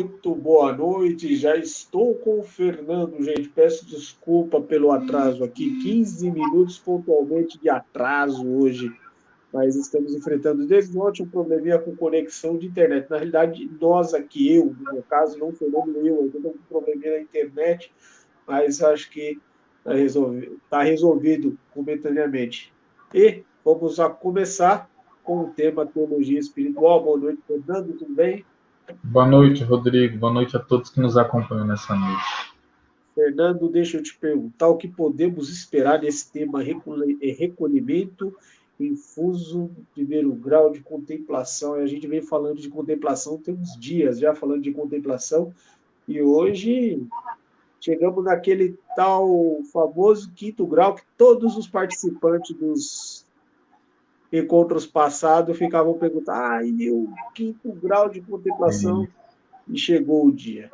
Muito boa noite, já estou com o Fernando, gente, peço desculpa pelo atraso aqui, 15 minutos pontualmente de atraso hoje, mas estamos enfrentando desde ontem um probleminha com conexão de internet. Na realidade, nós aqui, eu, no meu caso, não Fernando, eu estou com um probleminha na internet, mas acho que tá resolvido momentaneamente. E vamos a começar com o tema teologia espiritual. Boa noite, Fernando, tudo bem? Boa noite, Rodrigo. Boa noite a todos que nos acompanham nessa noite. Fernando, deixa eu te perguntar o que podemos esperar desse tema recolhimento, infuso, primeiro grau de contemplação. A gente vem falando de contemplação tem uns dias já falando de contemplação, e hoje chegamos naquele tal famoso quinto grau que todos os participantes dos encontros passados ficavam perguntando: e o quinto grau de contemplação? E chegou o dia.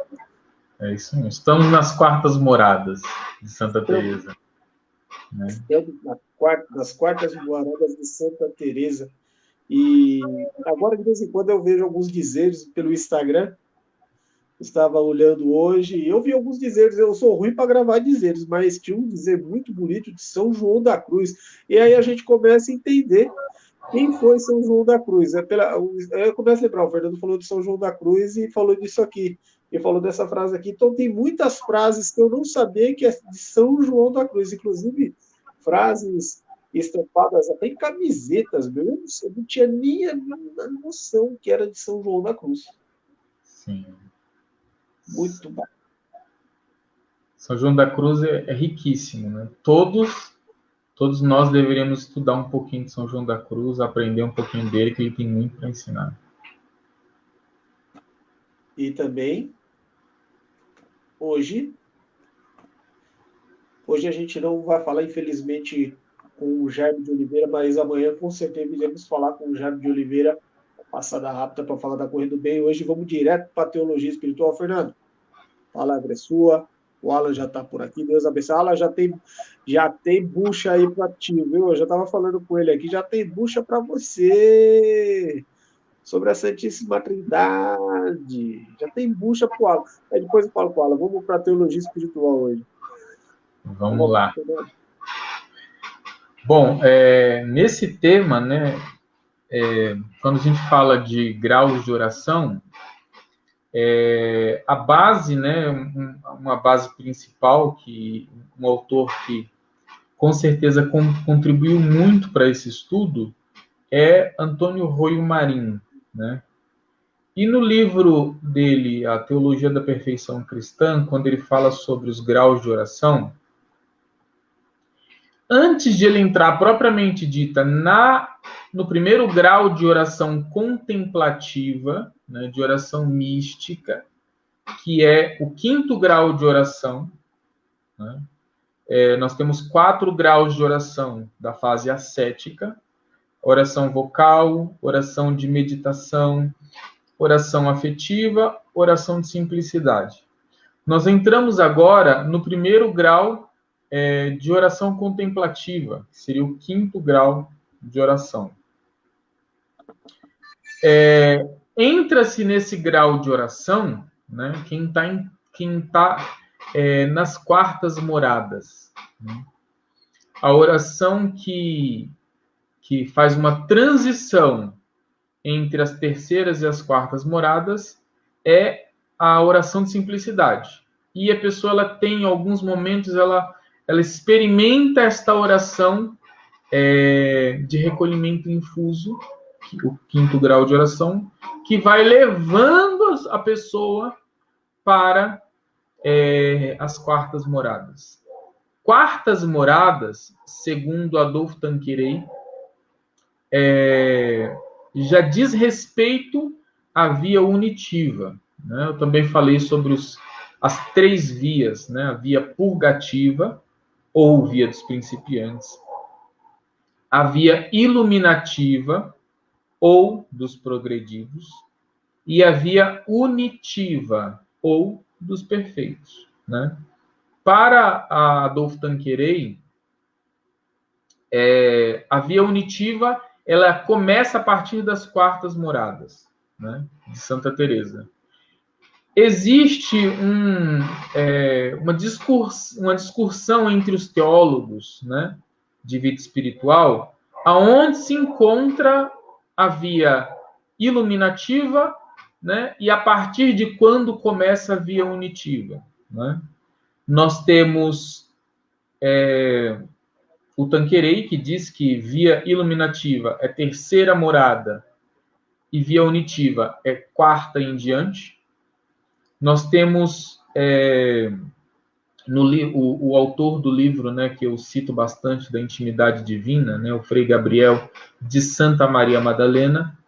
É isso mesmo. Estamos nas quartas moradas de Santa Estamos Teresa, né? Estamos nas quartas moradas de Santa Teresa. E agora, de vez em quando, eu vejo alguns dizeres pelo Instagram. Estava olhando hoje, e eu vi alguns dizeres. Eu sou ruim para gravar dizeres, mas tinha um dizer muito bonito de São João da Cruz. E aí a gente começa a entender quem foi São João da Cruz. Eu começo a lembrar, o Fernando falou de São João da Cruz e falou disso aqui. E falou dessa frase aqui. Então, tem muitas frases que eu não sabia que é de São João da Cruz. Inclusive, frases estampadas até em camisetas, meu. Eu não tinha nem a noção que era de São João da Cruz. Sim. Muito bom. São João da Cruz é riquíssimo, né? Todos nós deveríamos estudar um pouquinho de São João da Cruz, aprender um pouquinho dele, que ele tem muito para ensinar. E também, hoje a gente não vai falar, infelizmente, com o Jaime de Oliveira, mas amanhã com certeza iremos falar com o Jaime de Oliveira, passada rápida para falar da Corrida do Bem. Hoje vamos direto para a teologia espiritual. Fernando, a palavra é sua. O Alan já está por aqui. Deus abençoe. Alan já tem bucha aí para ti, viu? Eu já estava falando com ele aqui, já tem bucha para você sobre a Santíssima Trindade. Já tem bucha para o Alan. Aí depois eu falo com o Alan. Vamos para a teologia espiritual hoje. Vamos lá. Bom, nesse tema, né, quando a gente fala de graus de oração, a base, né, uma base principal, que um autor que com certeza contribuiu muito para esse estudo, é Antônio Roio Marinho, né? E no livro dele, A Teologia da Perfeição Cristã, quando ele fala sobre os graus de oração, antes de ele entrar propriamente dita no primeiro grau de oração contemplativa, né, de oração mística, que é o quinto grau de oração, né? Nós temos 4 graus de oração da fase ascética: oração vocal, oração de meditação, oração afetiva, oração de simplicidade. Nós entramos agora no primeiro grau de oração contemplativa, que seria o quinto grau de oração. Entra-se nesse grau de oração, né, quem está nas quartas moradas, né? A oração que faz uma transição entre as terceiras e as quartas moradas é a oração de simplicidade. E a pessoa, ela tem, em alguns momentos, ela experimenta esta oração de recolhimento infuso, o quinto grau de oração, que vai levando a pessoa para as quartas moradas. Quartas moradas, segundo Adolfo Tanqueray, já diz respeito à via unitiva, né? Eu também falei sobre as 3 vias, né? A via purgativa, ou via dos principiantes, a via iluminativa, ou dos progredidos, e a via unitiva, ou dos perfeitos, né? Para Adolfo Tanqueray, a via unitiva, ela começa a partir das quartas moradas, né, de Santa Teresa. existe uma discussão entre os teólogos, né, de vida espiritual, aonde se encontra a via iluminativa, né, e a partir de quando começa a via unitiva, né? Nós temos o Tanqueray, que diz que via iluminativa é terceira morada e via unitiva é quarta em diante. Nós temos o autor do livro, né, que eu cito bastante, da Intimidade Divina, né, o Frei Gabriel de Santa Maria Madalena.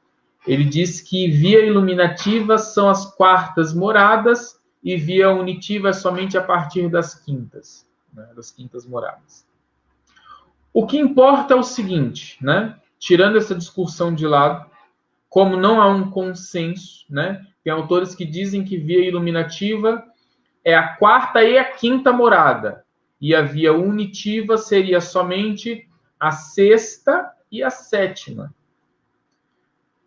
Ele diz que via iluminativa são as quartas moradas e via unitiva é somente a partir das quintas, né, das quintas moradas. O que importa é o seguinte, né, tirando essa discussão de lado, como não há um consenso, né, tem autores que dizem que via iluminativa é a quarta e a quinta morada, e a via unitiva seria somente a sexta e a sétima.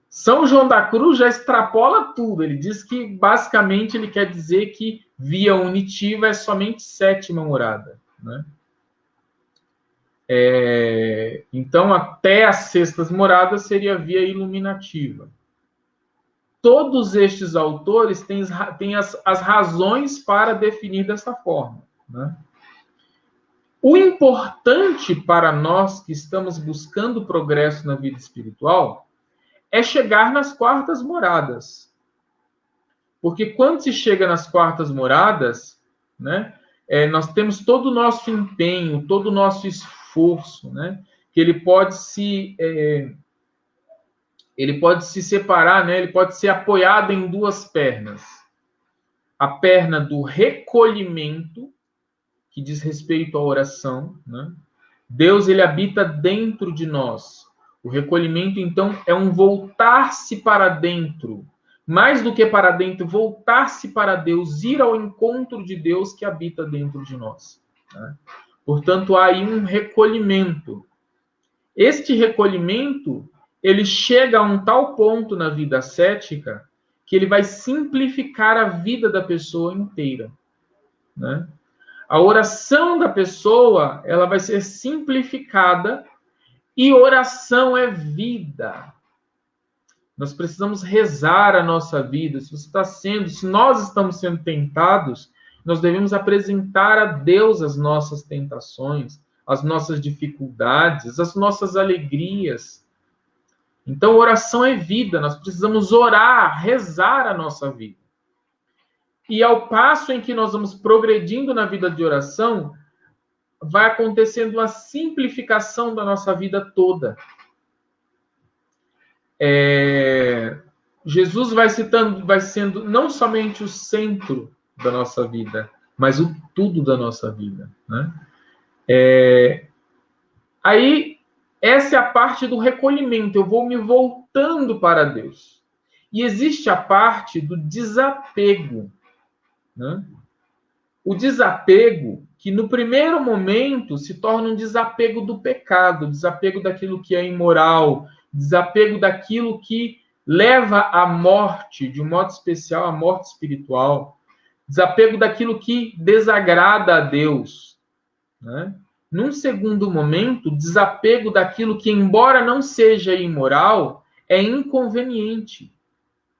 São João da Cruz já extrapola tudo. Ele diz que, basicamente, ele quer dizer que via unitiva é somente sétima morada, né? Então, até as sextas moradas seria via iluminativa. Todos estes autores têm as razões para definir dessa forma, né? O importante para nós que estamos buscando progresso na vida espiritual é chegar nas quartas moradas. Porque quando se chega nas quartas moradas, né, nós temos todo o nosso empenho, todo o nosso esforço, né, que ele pode se separar, né, ele pode ser apoiado em duas pernas. A perna do recolhimento, que diz respeito à oração, né? Deus, ele habita dentro de nós. O recolhimento, então, é um voltar-se para dentro. Mais do que para dentro, voltar-se para Deus, ir ao encontro de Deus que habita dentro de nós, né? Portanto, há aí um recolhimento. Este recolhimento, ele chega a um tal ponto na vida ascética que ele vai simplificar a vida da pessoa inteira, né? A oração da pessoa, ela vai ser simplificada, e oração é vida. Nós precisamos rezar a nossa vida. Se nós estamos sendo tentados, nós devemos apresentar a Deus as nossas tentações, as nossas dificuldades, as nossas alegrias. Então, oração é vida. Nós precisamos orar, rezar a nossa vida. E ao passo em que nós vamos progredindo na vida de oração, vai acontecendo a simplificação da nossa vida toda. Jesus vai sendo não somente o centro da nossa vida, mas o tudo da nossa vida, né? Aí, essa é a parte do recolhimento. Eu vou me voltando para Deus. E existe a parte do desapego, né? O desapego, que no primeiro momento se torna um desapego do pecado, desapego daquilo que é imoral, desapego daquilo que leva à morte, de um modo especial, à morte espiritual, desapego daquilo que desagrada a Deus, né? Num segundo momento, desapego daquilo que, embora não seja imoral, é inconveniente,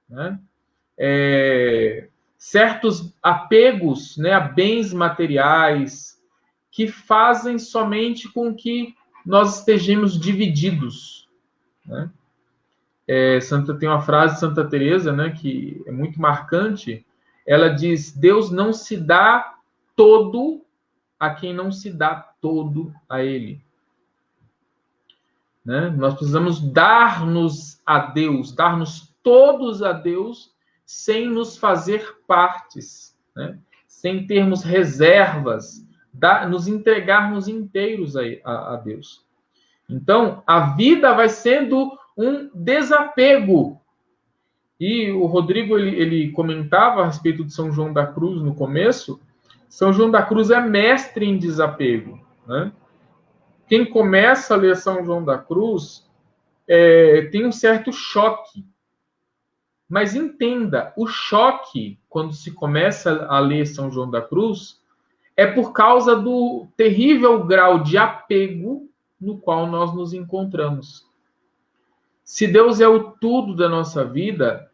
né? Certos apegos, né, a bens materiais, que fazem somente com que nós estejamos divididos, né? Tem uma frase de Santa Teresa, né, que é muito marcante. Ela diz: Deus não se dá todo a quem não se dá todo a Ele, né? Nós precisamos dar-nos a Deus, dar-nos todos a Deus, sem nos fazer partes, né? Sem termos reservas, nos entregarmos inteiros a Deus. Então, a vida vai sendo um desapego. E o Rodrigo, ele comentava a respeito de São João da Cruz no começo. São João da Cruz é mestre em desapego, né? Quem começa a ler São João da Cruz tem um certo choque, Mas entenda, o choque, quando se começa a ler São João da Cruz, é por causa do terrível grau de apego no qual nós nos encontramos. Se Deus é o tudo da nossa vida,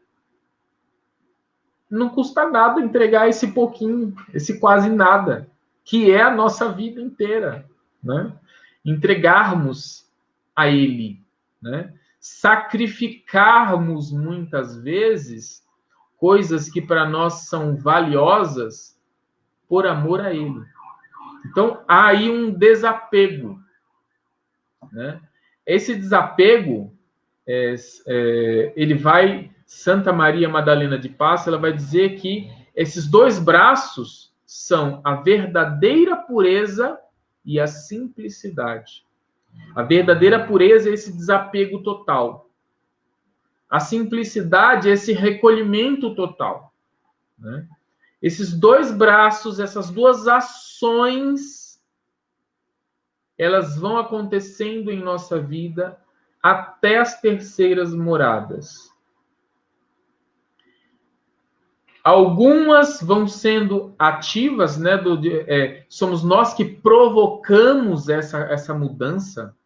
não custa nada entregar esse pouquinho, esse quase nada, que é a nossa vida inteira, né? Entregarmos a Ele, né? Sacrificarmos muitas vezes coisas que para nós são valiosas por amor a Ele. Então, há aí um desapego, né? Esse desapego, ele vai... Santa Maria Madalena de Passa, ela vai dizer que esses dois braços são a verdadeira pureza e a simplicidade. A verdadeira pureza é esse desapego total. A simplicidade é esse recolhimento total, né? Esses dois braços, essas duas ações, elas vão acontecendo em nossa vida até as terceiras moradas. Algumas vão sendo ativas, né? Somos nós que provocamos essa mudança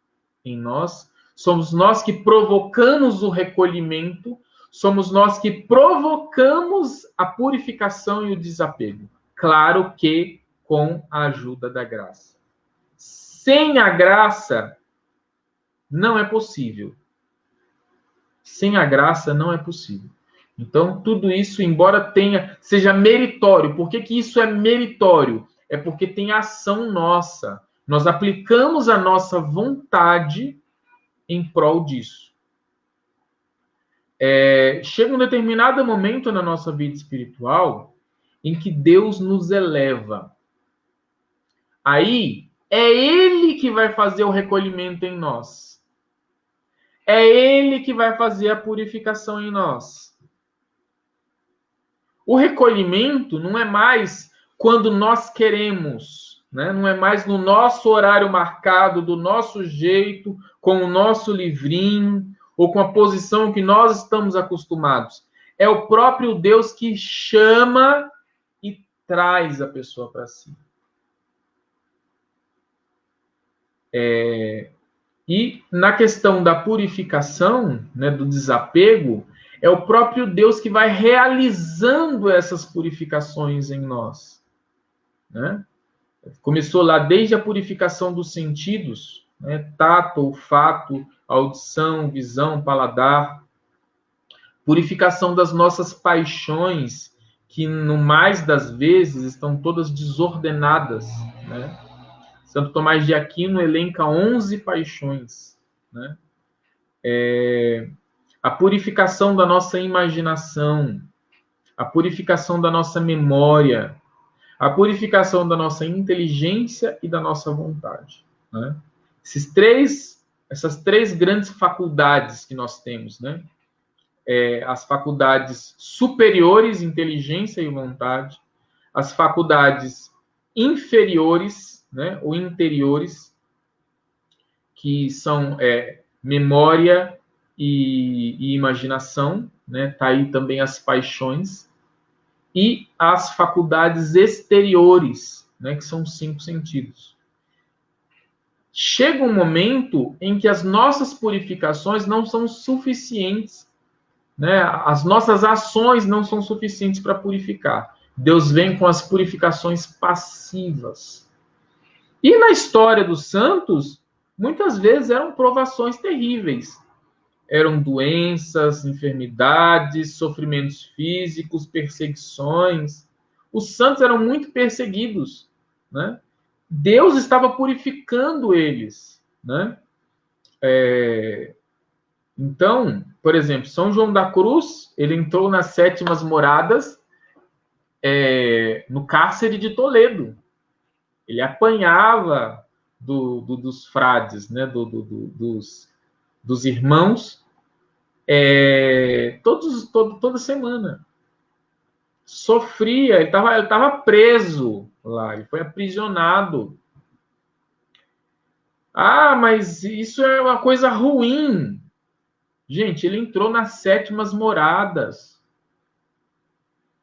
em nós. Somos nós que provocamos o recolhimento. Somos nós que provocamos a purificação e o desapego. Claro que com a ajuda da graça. Sem a graça, não é possível. Sem a graça, não é possível. Então, tudo isso, embora seja meritório. Por que isso é meritório? É porque tem ação nossa. Nós aplicamos a nossa vontade em prol disso. Chega um determinado momento na nossa vida espiritual em que Deus nos eleva. Aí, é Ele que vai fazer o recolhimento em nós. É Ele que vai fazer a purificação em nós. O recolhimento não é mais quando nós queremos, né? Não é mais no nosso horário marcado, do nosso jeito, com o nosso livrinho, ou com a posição que nós estamos acostumados. É o próprio Deus que chama e traz a pessoa para si. E na questão da purificação, né, do desapego, é o próprio Deus que vai realizando essas purificações em nós, né? Começou lá desde a purificação dos sentidos, né? Tato, olfato, audição, visão, paladar. Purificação das nossas paixões, que no mais das vezes estão todas desordenadas, né? Santo Tomás de Aquino elenca 11 paixões, né? A purificação da nossa imaginação, a purificação da nossa memória, a purificação da nossa inteligência e da nossa vontade, né? Essas três grandes faculdades que nós temos, né? As faculdades superiores, inteligência e vontade, as faculdades inferiores, né, ou interiores, que são memória e imaginação, né? Tá aí também as paixões, e as faculdades exteriores, né? Que são 5 sentidos. Chega um momento em que as nossas purificações não são suficientes, né? As nossas ações não são suficientes para purificar. Deus vem com as purificações passivas. E na história dos santos, muitas vezes eram provações terríveis. Eram doenças, enfermidades, sofrimentos físicos, perseguições. Os santos eram muito perseguidos, né? Deus estava purificando eles, né? Então, por exemplo, São João da Cruz, ele entrou nas sétimas moradas no cárcere de Toledo. Ele apanhava dos frades, né? Dos irmãos, toda semana. Sofria, ele estava preso lá, ele foi aprisionado. Ah, mas isso é uma coisa ruim. Gente, ele entrou nas sétimas moradas.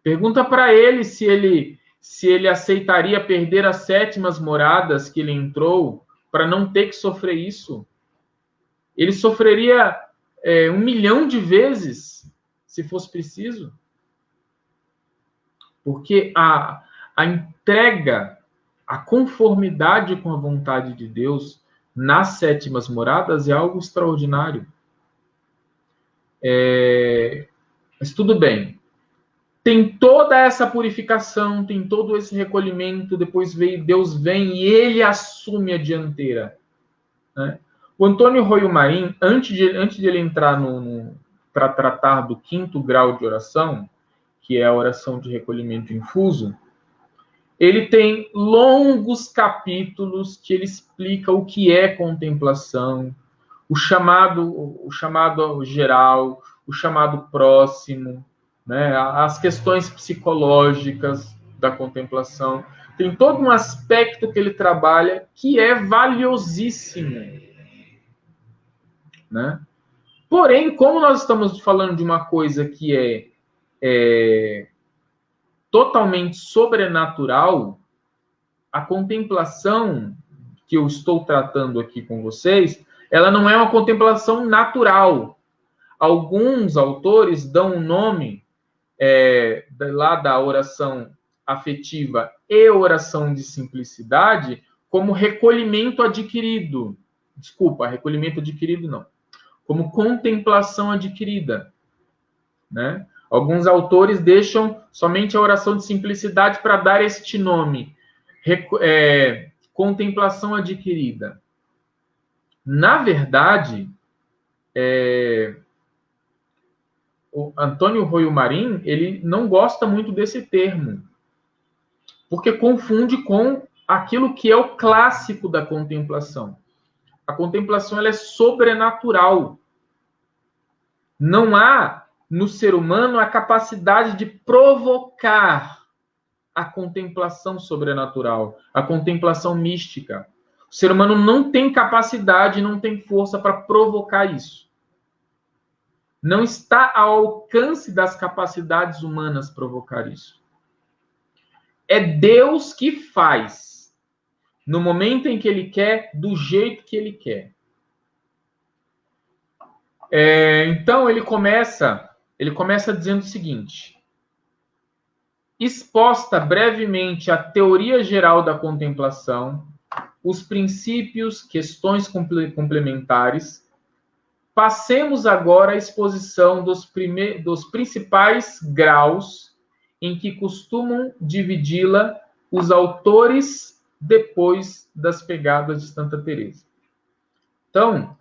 Pergunta para ele se ele aceitaria perder as 7ª moradas que ele entrou para não ter que sofrer isso. Ele sofreria 1 milhão de vezes, se fosse preciso. Porque a entrega, a conformidade com a vontade de Deus nas 7ª moradas é algo extraordinário. Mas tudo bem. Tem toda essa purificação, tem todo esse recolhimento, depois Deus vem e ele assume a dianteira. Né? O Antônio Roio Marim, antes de ele entrar para tratar do 5º grau de oração, que é a oração de recolhimento infuso, ele tem longos capítulos que ele explica o que é contemplação, o chamado geral, o chamado próximo, né? As questões psicológicas da contemplação. Tem todo um aspecto que ele trabalha que é valiosíssimo. Né? Porém, como nós estamos falando de uma coisa que é totalmente sobrenatural, a contemplação que eu estou tratando aqui com vocês, ela não é uma contemplação natural. Alguns autores dão um nome lá da oração afetiva e oração de simplicidade como recolhimento adquirido. Desculpa, recolhimento adquirido não. Como contemplação adquirida. Né? Alguns autores deixam somente a oração de simplicidade para dar este nome. Contemplação adquirida. Na verdade, o Antônio Roio Marim, ele não gosta muito desse termo, porque confunde com aquilo que é o clássico da contemplação. A contemplação ela é sobrenatural. Não há no ser humano a capacidade de provocar a contemplação sobrenatural, a contemplação mística. O ser humano não tem capacidade, não tem força para provocar isso. Não está ao alcance das capacidades humanas provocar isso. É Deus que faz, no momento em que Ele quer, do jeito que Ele quer. Então, ele começa dizendo o seguinte: exposta brevemente a teoria geral da contemplação, os princípios, questões complementares, passemos agora à exposição dos principais graus em que costumam dividi-la os autores depois das pegadas de Santa Teresa. Então,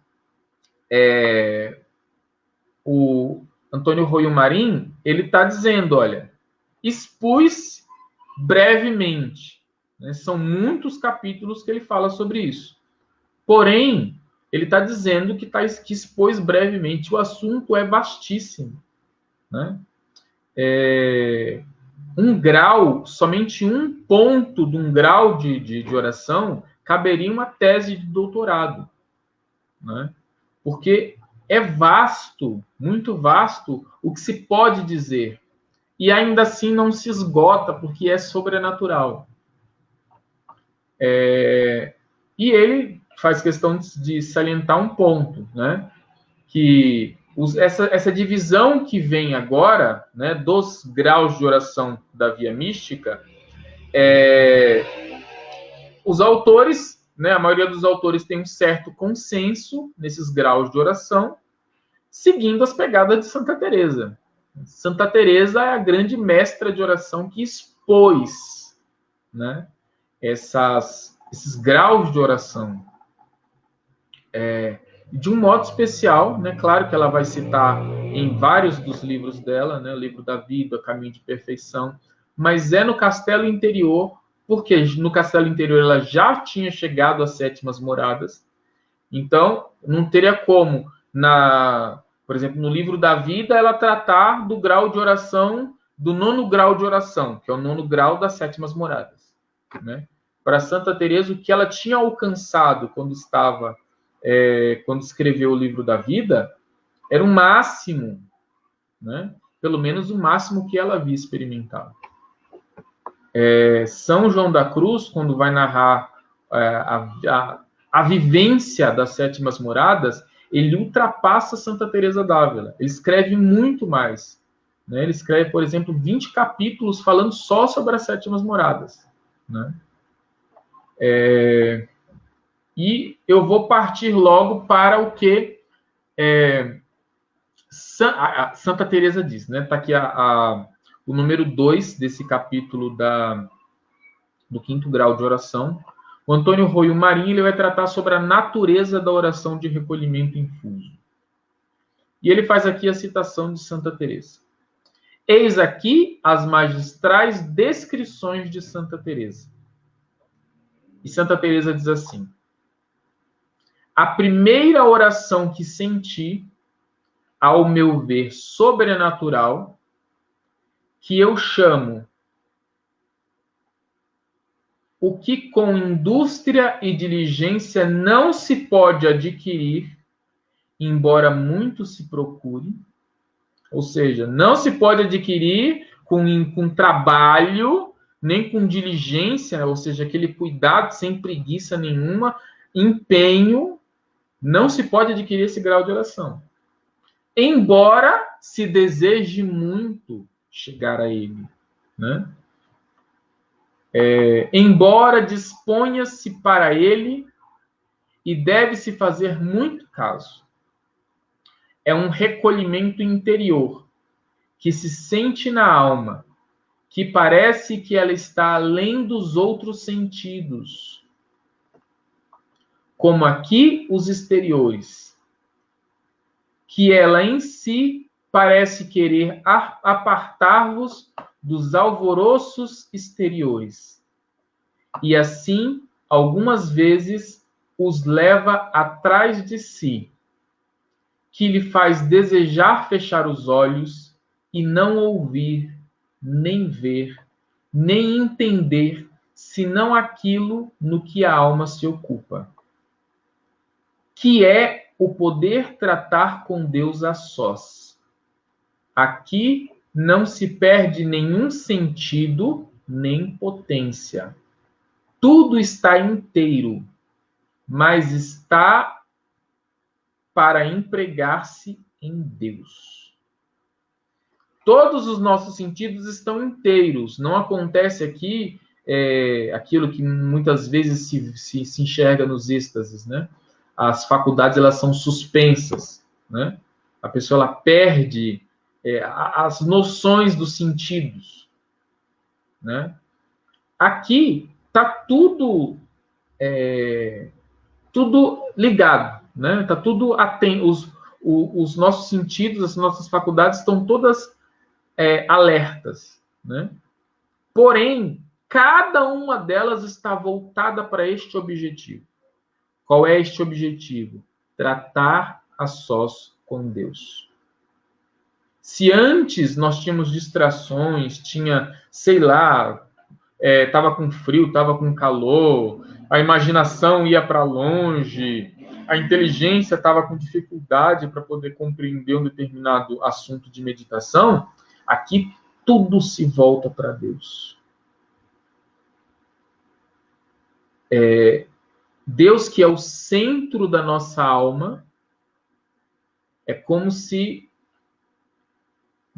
o Antônio Roio Marim, ele está dizendo, olha, expus brevemente, né? São muitos capítulos que ele fala sobre isso. Porém, ele está dizendo que expôs brevemente. O assunto é vastíssimo. Né? Um grau, somente um ponto de um grau de oração caberia uma tese de doutorado. Né? Porque é vasto, muito vasto, o que se pode dizer. E ainda assim não se esgota, porque é sobrenatural. E ele faz questão de salientar um ponto, né? Que essa divisão que vem agora, né, dos graus de oração da via mística, os autores, né, a maioria dos autores tem um certo consenso nesses graus de oração, seguindo as pegadas de Santa Teresa. Santa Teresa é a grande mestra de oração que expôs, né, esses graus de oração. De um modo especial, né, claro que ela vai citar em vários dos livros dela, né, o livro da vida, Caminho de Perfeição, mas é no Castelo Interior, porque no Castelo Interior ela já tinha chegado às 7ª moradas, então não teria como, por exemplo, no livro da vida, ela tratar do grau de oração, do 9º grau de oração, que é o 9º grau das 7ª moradas. Né? Para Santa Teresa, o que ela tinha alcançado quando escreveu o livro da vida, era um máximo. Né? pelo menos o máximo que ela havia experimentado. São João da Cruz, quando vai narrar a vivência das sétimas moradas, ele ultrapassa Santa Teresa d'Ávila. Ele escreve muito mais. Né? Ele escreve, por exemplo, 20 capítulos falando só sobre as sétimas moradas. Né? E eu vou partir logo para o que Santa Teresa diz. Né? Está aqui o número 2 desse capítulo do 5º grau de oração. O Antônio Roio Marinho ele vai tratar sobre a natureza da oração de recolhimento infuso. E ele faz aqui a citação de Santa Teresa. Eis aqui as magistrais descrições de Santa Teresa. E Santa Teresa diz assim: a primeira oração que senti, ao meu ver sobrenatural, que eu chamo o que com indústria e diligência não se pode adquirir, embora muito se procure. Ou seja, não se pode adquirir com trabalho, nem com diligência, ou seja, aquele cuidado sem preguiça nenhuma, empenho, não se pode adquirir esse grau de oração. Embora se deseje muito chegar a ele, né? Embora disponha-se para ele e deve-se fazer muito caso. É um recolhimento interior que se sente na alma, que parece que ela está além dos outros sentidos, como aqui os exteriores, que ela em si parece querer apartar-vos dos alvoroços exteriores, e assim, algumas vezes, os leva atrás de si, que lhe faz desejar fechar os olhos e não ouvir, nem ver, nem entender, senão aquilo no que a alma se ocupa, que é o poder tratar com Deus a sós. Aqui não se perde nenhum sentido, nem potência. Tudo está inteiro, mas está para empregar-se em Deus. Todos os nossos sentidos estão inteiros. Não acontece aqui aquilo que muitas vezes se enxerga nos êxtases, né? As faculdades elas são suspensas, né? A pessoa ela perde as noções dos sentidos, né? Aqui está tudo ligado, né? Está tudo atento. Os nossos sentidos, as nossas faculdades estão todas alertas, né? Porém, cada uma delas está voltada para este objetivo. Qual é este objetivo? Tratar a sós com Deus. Se antes nós tínhamos distrações, sei lá, estava com frio, estava com calor, a imaginação ia para longe, a inteligência estava com dificuldade para poder compreender um determinado assunto de meditação, aqui tudo se volta para Deus. Deus, que é o centro da nossa alma, é como se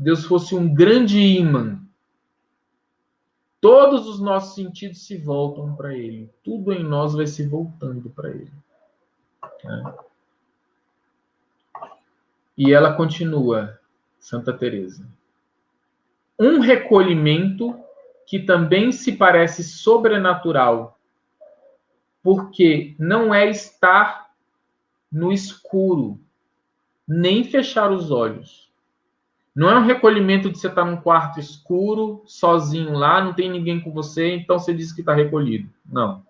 Deus fosse um grande ímã. Todos os nossos sentidos se voltam para Ele. Tudo em nós vai se voltando para Ele. Né? E ela continua, Santa Teresa. Um recolhimento que também se parece sobrenatural, porque não é estar no escuro, nem fechar os olhos. Não é um recolhimento de você estar num quarto escuro, sozinho lá, não tem ninguém com você, então você diz que está recolhido. Não.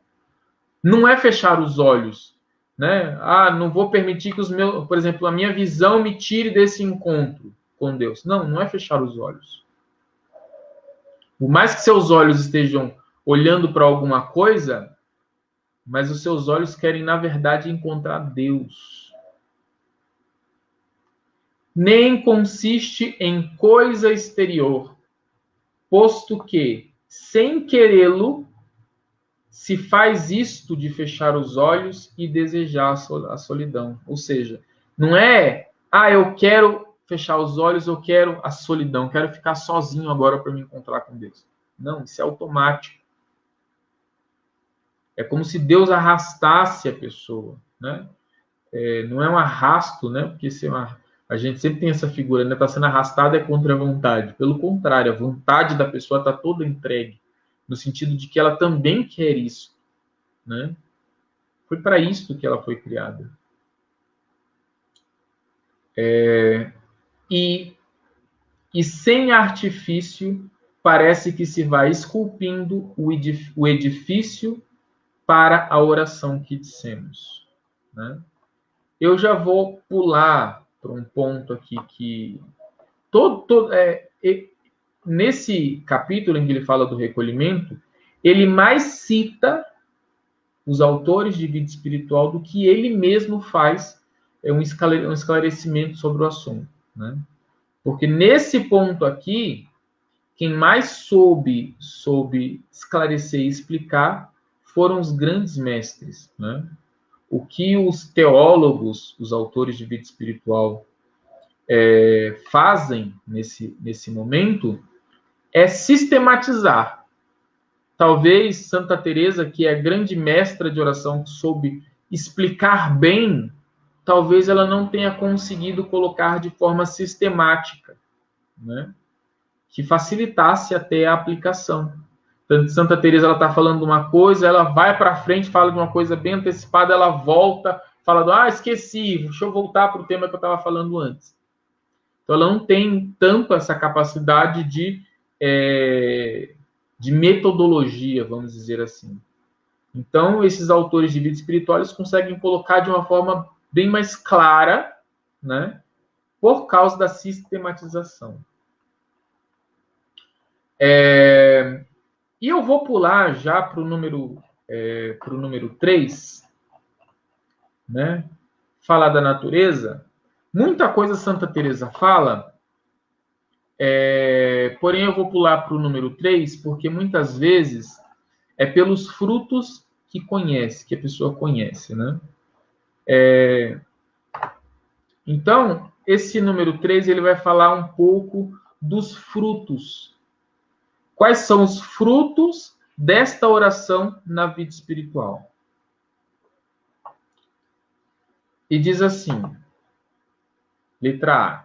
Não é fechar os olhos, né? Não vou permitir que por exemplo, a minha visão me tire desse encontro com Deus. Não, não é fechar os olhos. Por mais que seus olhos estejam olhando para alguma coisa, mas os seus olhos querem, na verdade, encontrar Deus. nem consiste em coisa exterior, posto que, sem querê-lo, se faz isto de fechar os olhos e desejar a solidão. Ou seja, não é, eu quero fechar os olhos, eu quero a solidão, quero ficar sozinho agora para me encontrar com Deus. Não, isso é automático. É como se Deus arrastasse a pessoa, né? Não é um arrasto, né? Porque a gente sempre tem essa figura, né? Está sendo arrastado é contra a vontade. Pelo contrário, a vontade da pessoa está toda entregue, no sentido de que ela também quer isso, né? Foi para isso que ela foi criada. E sem artifício, parece que se vai esculpindo o edifício para a oração que dissemos, né? Eu já vou pular para um ponto aqui que nesse capítulo em que ele fala do recolhimento, ele mais cita os autores de vida espiritual do que ele mesmo faz um esclarecimento sobre o assunto, né? Porque nesse ponto aqui, quem mais soube esclarecer e explicar foram os grandes mestres, né? O que os teólogos, os autores de vida espiritual, fazem nesse momento é sistematizar. Talvez Santa Teresa, que é grande mestra de oração, que soube explicar bem, talvez ela não tenha conseguido colocar de forma sistemática, né? Que facilitasse até a aplicação. Tanto Santa Teresa ela está falando de uma coisa, ela vai para frente, fala de uma coisa bem antecipada, ela volta, fala esqueci, deixa eu voltar para o tema que eu estava falando antes. Então ela não tem tanto essa capacidade de metodologia, vamos dizer assim. Então, esses autores de vida espiritual eles conseguem colocar de uma forma bem mais clara, né? Por causa da sistematização. E eu vou pular já para o número 3, né? Falar da natureza. Muita coisa Santa Teresa fala, porém eu vou pular para o número 3, porque muitas vezes é pelos frutos que a pessoa conhece, né? Então, esse número 3, ele vai falar um pouco dos frutos. Quais são os frutos desta oração na vida espiritual? E diz assim, letra A.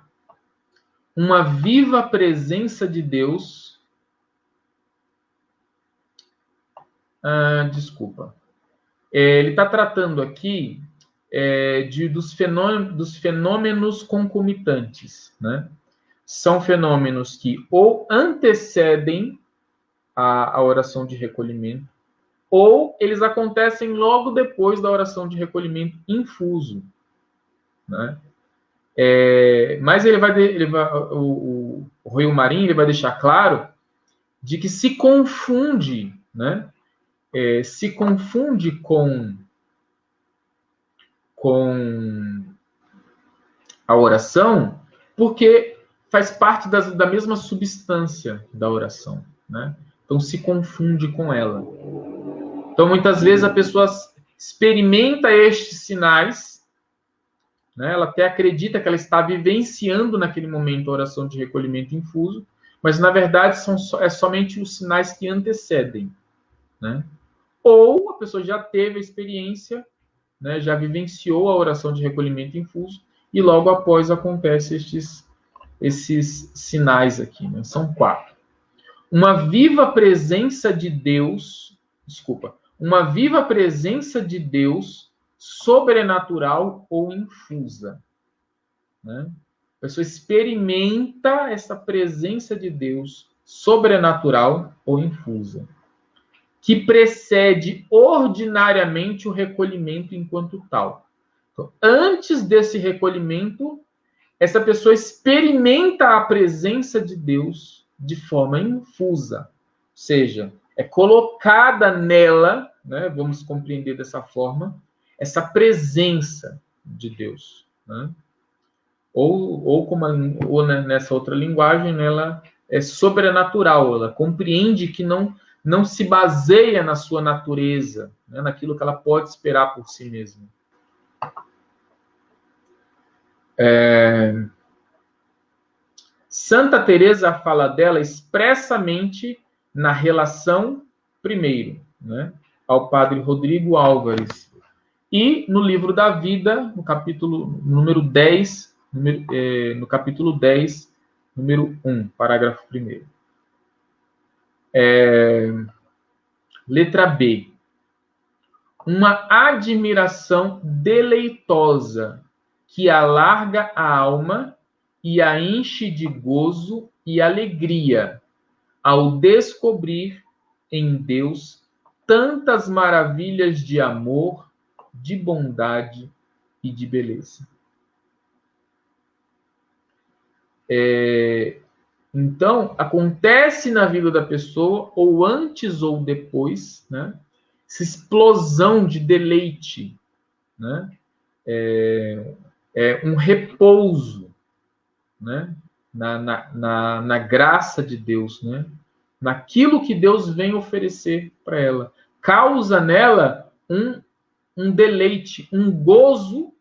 Uma viva presença de Deus. Desculpa. Ele está tratando aqui dos fenômenos concomitantes, né? São fenômenos que ou antecedem a oração de recolhimento, ou eles acontecem logo depois da oração de recolhimento infuso, né? Mas o Rui Marinho ele vai deixar claro de que se confunde, né? Se confunde com a oração, porque faz parte da mesma substância da oração, né? Então se confunde com ela. Então muitas vezes a pessoa experimenta estes sinais, né? Ela até acredita que ela está vivenciando naquele momento a oração de recolhimento infuso, mas na verdade é somente os sinais que antecedem, né? Ou a pessoa já teve a experiência, né, já vivenciou a oração de recolhimento infuso e logo após acontecem esses sinais aqui, né? São 4. Uma viva presença de Deus sobrenatural ou infusa, né? A pessoa experimenta essa presença de Deus sobrenatural ou infusa, que precede ordinariamente o recolhimento enquanto tal. Então, antes desse recolhimento, essa pessoa experimenta a presença de Deus de forma infusa, ou seja, é colocada nela, né, vamos compreender dessa forma, essa presença de Deus, né? ou nessa outra linguagem, né, ela é sobrenatural, ela compreende que não se baseia na sua natureza, né, naquilo que ela pode esperar por si mesma. Santa Teresa fala dela expressamente na relação, primeiro, né, ao padre Rodrigo Álvares. E no livro da vida, no capítulo número 10, no capítulo 10, número 1, parágrafo 1º. Letra B. Uma admiração deleitosa que alarga a alma e a enche de gozo e alegria ao descobrir em Deus tantas maravilhas de amor, de bondade e de beleza. Então, acontece na vida da pessoa, ou antes ou depois, né, essa explosão de deleite, né, um repouso, né, na graça de Deus, né, naquilo que Deus vem oferecer para ela. Causa nela um deleite, um gozo,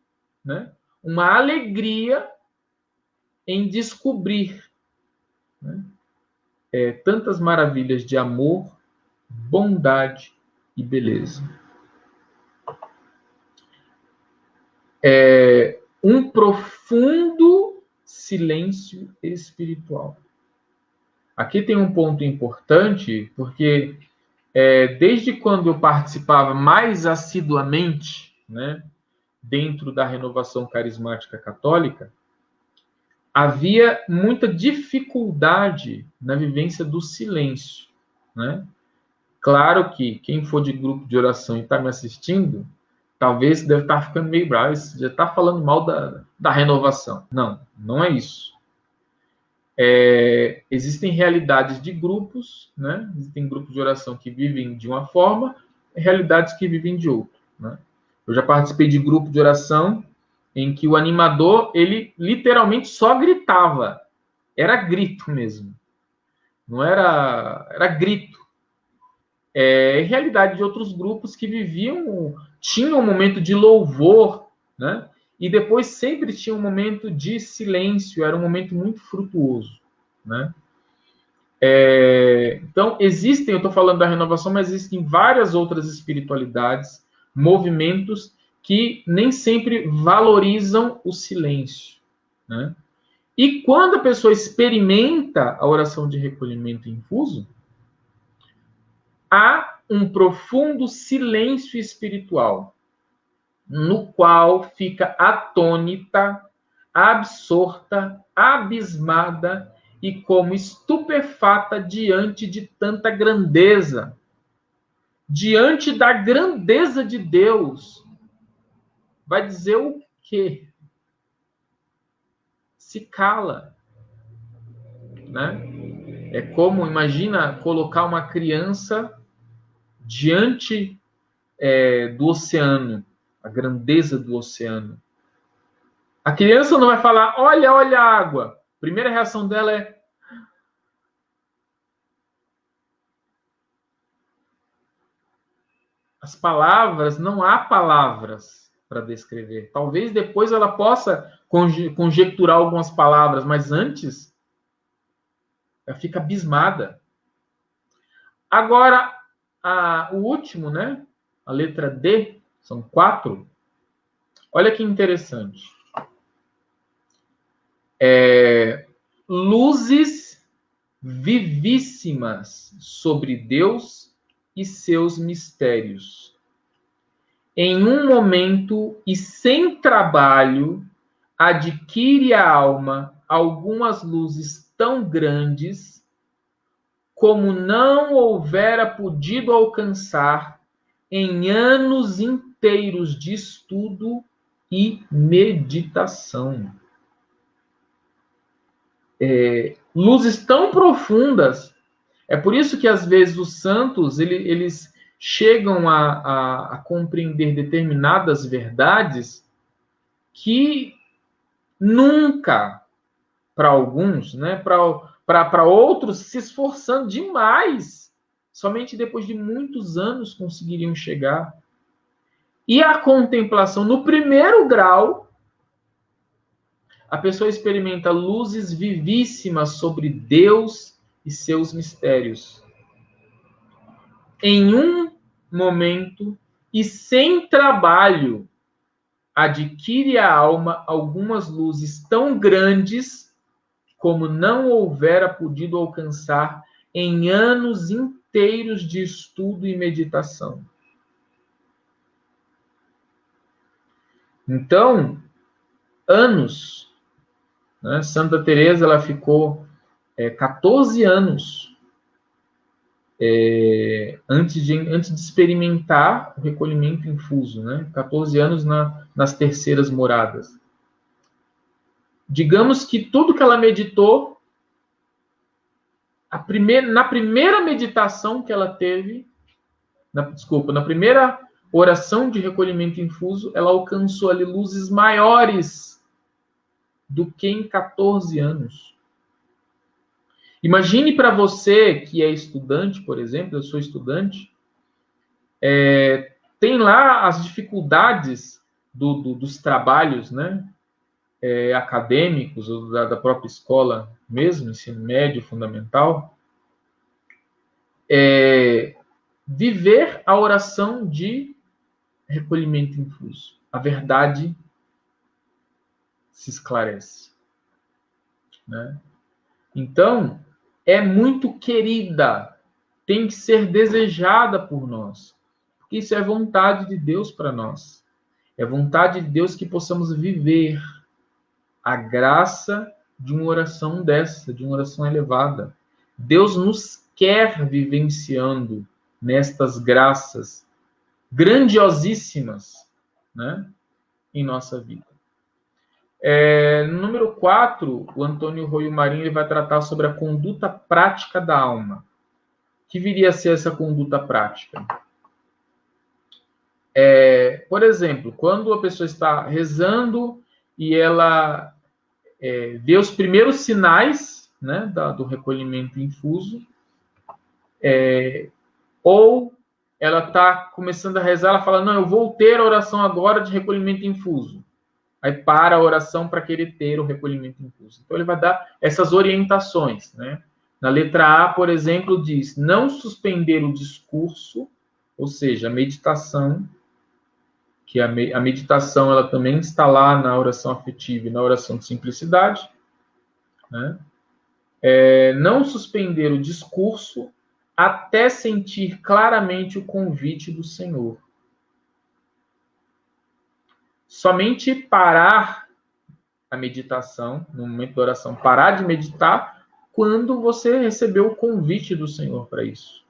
né, uma alegria em descobrir, né, tantas maravilhas de amor, bondade e beleza. Um profundo silêncio espiritual. Aqui tem um ponto importante, porque desde quando eu participava mais assiduamente, né, dentro da renovação carismática católica, havia muita dificuldade na vivência do silêncio, né? Claro que quem for de grupo de oração e está me assistindo, talvez deve estar ficando meio bravo, já está falando mal da renovação. Não, não é isso. Existem realidades de grupos, né? Existem grupos de oração que vivem de uma forma e realidades que vivem de outra, né? Eu já participei de grupo de oração em que o animador, ele literalmente só gritava. Era grito mesmo. Não era grito. Realidade de outros grupos que tinham um momento de louvor, né? E depois sempre tinha um momento de silêncio, era um momento muito frutuoso, né? Então, eu estou falando da renovação, mas existem várias outras espiritualidades, movimentos que nem sempre valorizam o silêncio, né? E quando a pessoa experimenta a oração de recolhimento infuso, há um profundo silêncio espiritual, no qual fica atônita, absorta, abismada e como estupefata diante de tanta grandeza. Diante da grandeza de Deus, vai dizer o quê? Se cala, né? É como, imagina, colocar uma criança diante do oceano, a grandeza do oceano. A criança não vai falar, olha a água. A primeira reação dela é... As palavras, não há palavras para descrever. Talvez depois ela possa conjecturar algumas palavras, mas antes ela fica abismada. Agora, o último, né? A letra D, são 4. Olha que interessante. Luzes vivíssimas sobre Deus e seus mistérios. Em um momento e sem trabalho, adquire a alma algumas luzes tão grandes como não houvera podido alcançar em anos inteiros de estudo e meditação. Luzes tão profundas. É por isso que, às vezes, os santos eles chegam a compreender determinadas verdades que Nunca, para alguns, né, para outros, se esforçando demais, somente depois de muitos anos conseguiriam chegar. E a contemplação, no primeiro grau, a pessoa experimenta luzes vivíssimas sobre Deus e seus mistérios. Em um momento e sem trabalho, adquire a alma algumas luzes tão grandes como não houvera podido alcançar em anos inteiros de estudo e meditação. Então, anos, né? Santa Teresa, ela ficou 14 anos antes de experimentar o recolhimento infuso, né? 14 anos nas terceiras moradas. Digamos que tudo que ela meditou, na primeira meditação que ela teve, na primeira oração de recolhimento infuso, ela alcançou ali luzes maiores do que em 14 anos. Imagine para você que é estudante, por exemplo, eu sou estudante, tem lá as dificuldades dos trabalhos, né, acadêmicos, ou da própria escola mesmo, ensino médio, fundamental. Viver a oração de recolhimento infuso. A verdade se esclarece, né? Então, é muito querida, tem que ser desejada por nós, porque isso é vontade de Deus para nós. É vontade de Deus que possamos viver a graça de uma oração dessa, de uma oração elevada. Deus nos quer vivenciando nestas graças grandiosíssimas, né, em nossa vida. No número 4, o Antônio Roio Marinho ele vai tratar sobre a conduta prática da alma. O que viria a ser essa conduta prática? Por exemplo, quando a pessoa está rezando e ela vê os primeiros sinais, né, do recolhimento infuso, ou ela está começando a rezar, ela fala, não, eu vou ter a oração agora de recolhimento infuso. Aí para a oração para querer ter o recolhimento infuso. Então ele vai dar essas orientações, né? Na letra A, por exemplo, diz não suspender o discurso, ou seja, a meditação, que a meditação ela também está lá na oração afetiva e na oração de simplicidade, né? Não suspender o discurso até sentir claramente o convite do Senhor. Somente parar a meditação, no momento da oração, parar de meditar quando você recebeu o convite do Senhor para isso.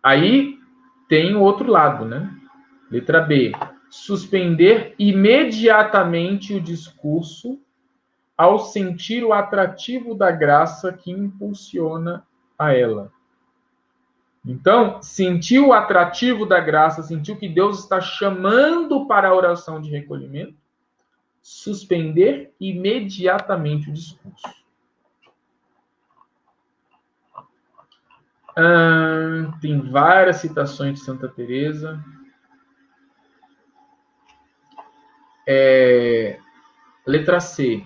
Aí tem o outro lado, né? Letra B. Suspender imediatamente o discurso ao sentir o atrativo da graça que impulsiona a ela. Então, sentiu o atrativo da graça, sentiu que Deus está chamando para a oração de recolhimento, suspender imediatamente o discurso. Tem várias citações de Santa Teresa. Letra C.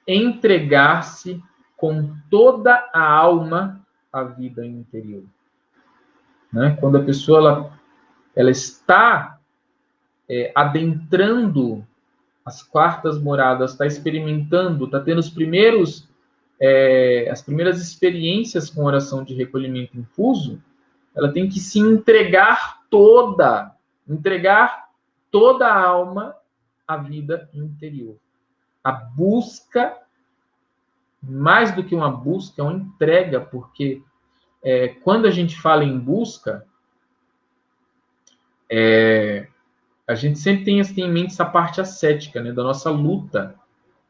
Entregar-se com toda a alma à vida interior. Né? Quando a pessoa ela está adentrando as quartas moradas, está experimentando, está tendo as primeiras experiências com oração de recolhimento infuso, ela tem que se entregar toda a alma à vida interior. A busca, mais do que uma busca, é uma entrega, porque quando a gente fala em busca, a gente sempre tem em mente essa parte ascética, né, da nossa luta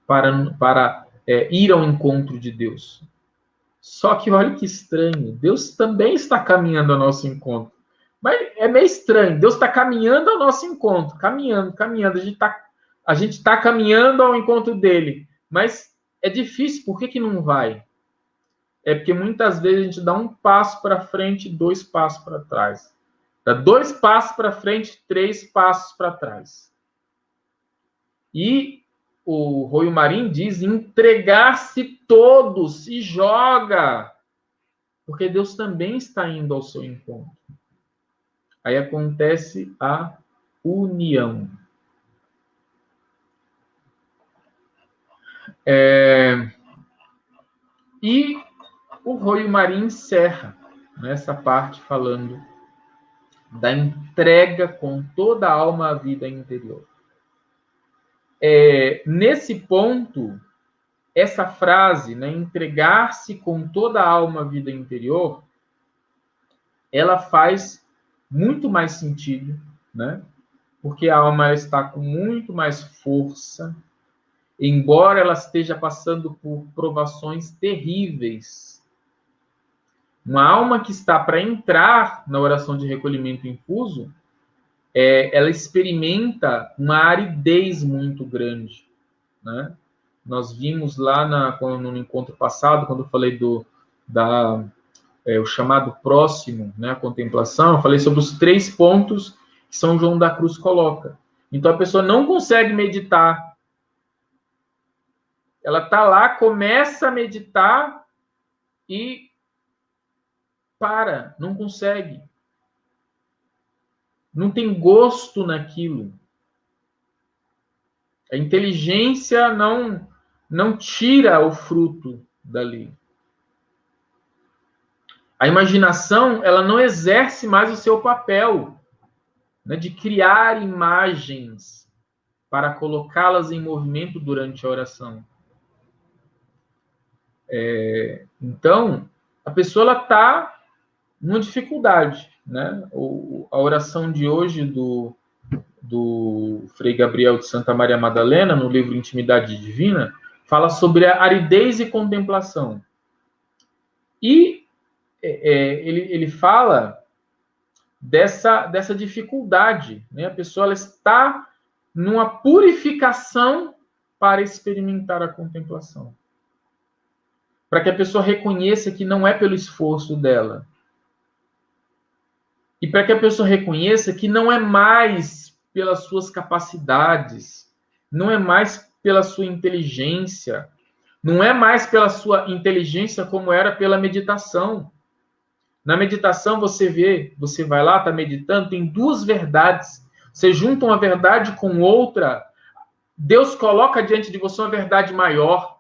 para ir ao encontro de Deus. Só que olha que estranho, Deus também está caminhando ao nosso encontro, Mas é meio estranho. Deus está caminhando ao nosso encontro. Caminhando. A gente tá caminhando ao encontro dele. Mas é difícil. Por que não vai? É porque muitas vezes a gente dá um passo para frente e 2 passos para trás. Dá 2 passos para frente, 3 passos para trás. E o Roio Marim diz: entregar-se todo, se joga. Porque Deus também está indo ao seu encontro. Aí acontece a união. E o Roio Marim encerra nessa parte falando da entrega com toda a alma à vida interior. Nesse ponto, essa frase, né, entregar-se com toda a alma à vida interior, ela faz muito mais sentido, né? Porque a alma está com muito mais força, embora ela esteja passando por provações terríveis. Uma alma que está para entrar na oração de recolhimento infuso, ela experimenta uma aridez muito grande, né? Nós vimos lá no encontro passado, quando eu falei o chamado próximo, né, a contemplação, eu falei sobre os 3 pontos que São João da Cruz coloca. Então a pessoa não consegue meditar. Ela está lá, começa a meditar e não consegue. Não tem gosto naquilo. A inteligência não tira o fruto dali. A imaginação, ela não exerce mais o seu papel, né, de criar imagens para colocá-las em movimento durante a oração. Então, a pessoa está numa dificuldade, né? A oração de hoje do Frei Gabriel de Santa Maria Madalena, no livro Intimidade Divina, fala sobre a aridez e contemplação. E ele fala dessa dificuldade, né? A pessoa ela está numa purificação para experimentar a contemplação. Para que a pessoa reconheça que não é pelo esforço dela. E para que a pessoa reconheça que não é mais pelas suas capacidades, não é mais pela sua inteligência, não é mais pela sua inteligência como era pela meditação. Na meditação você vai lá, está meditando, tem 2 verdades. Você junta uma verdade com outra, Deus coloca diante de você uma verdade maior.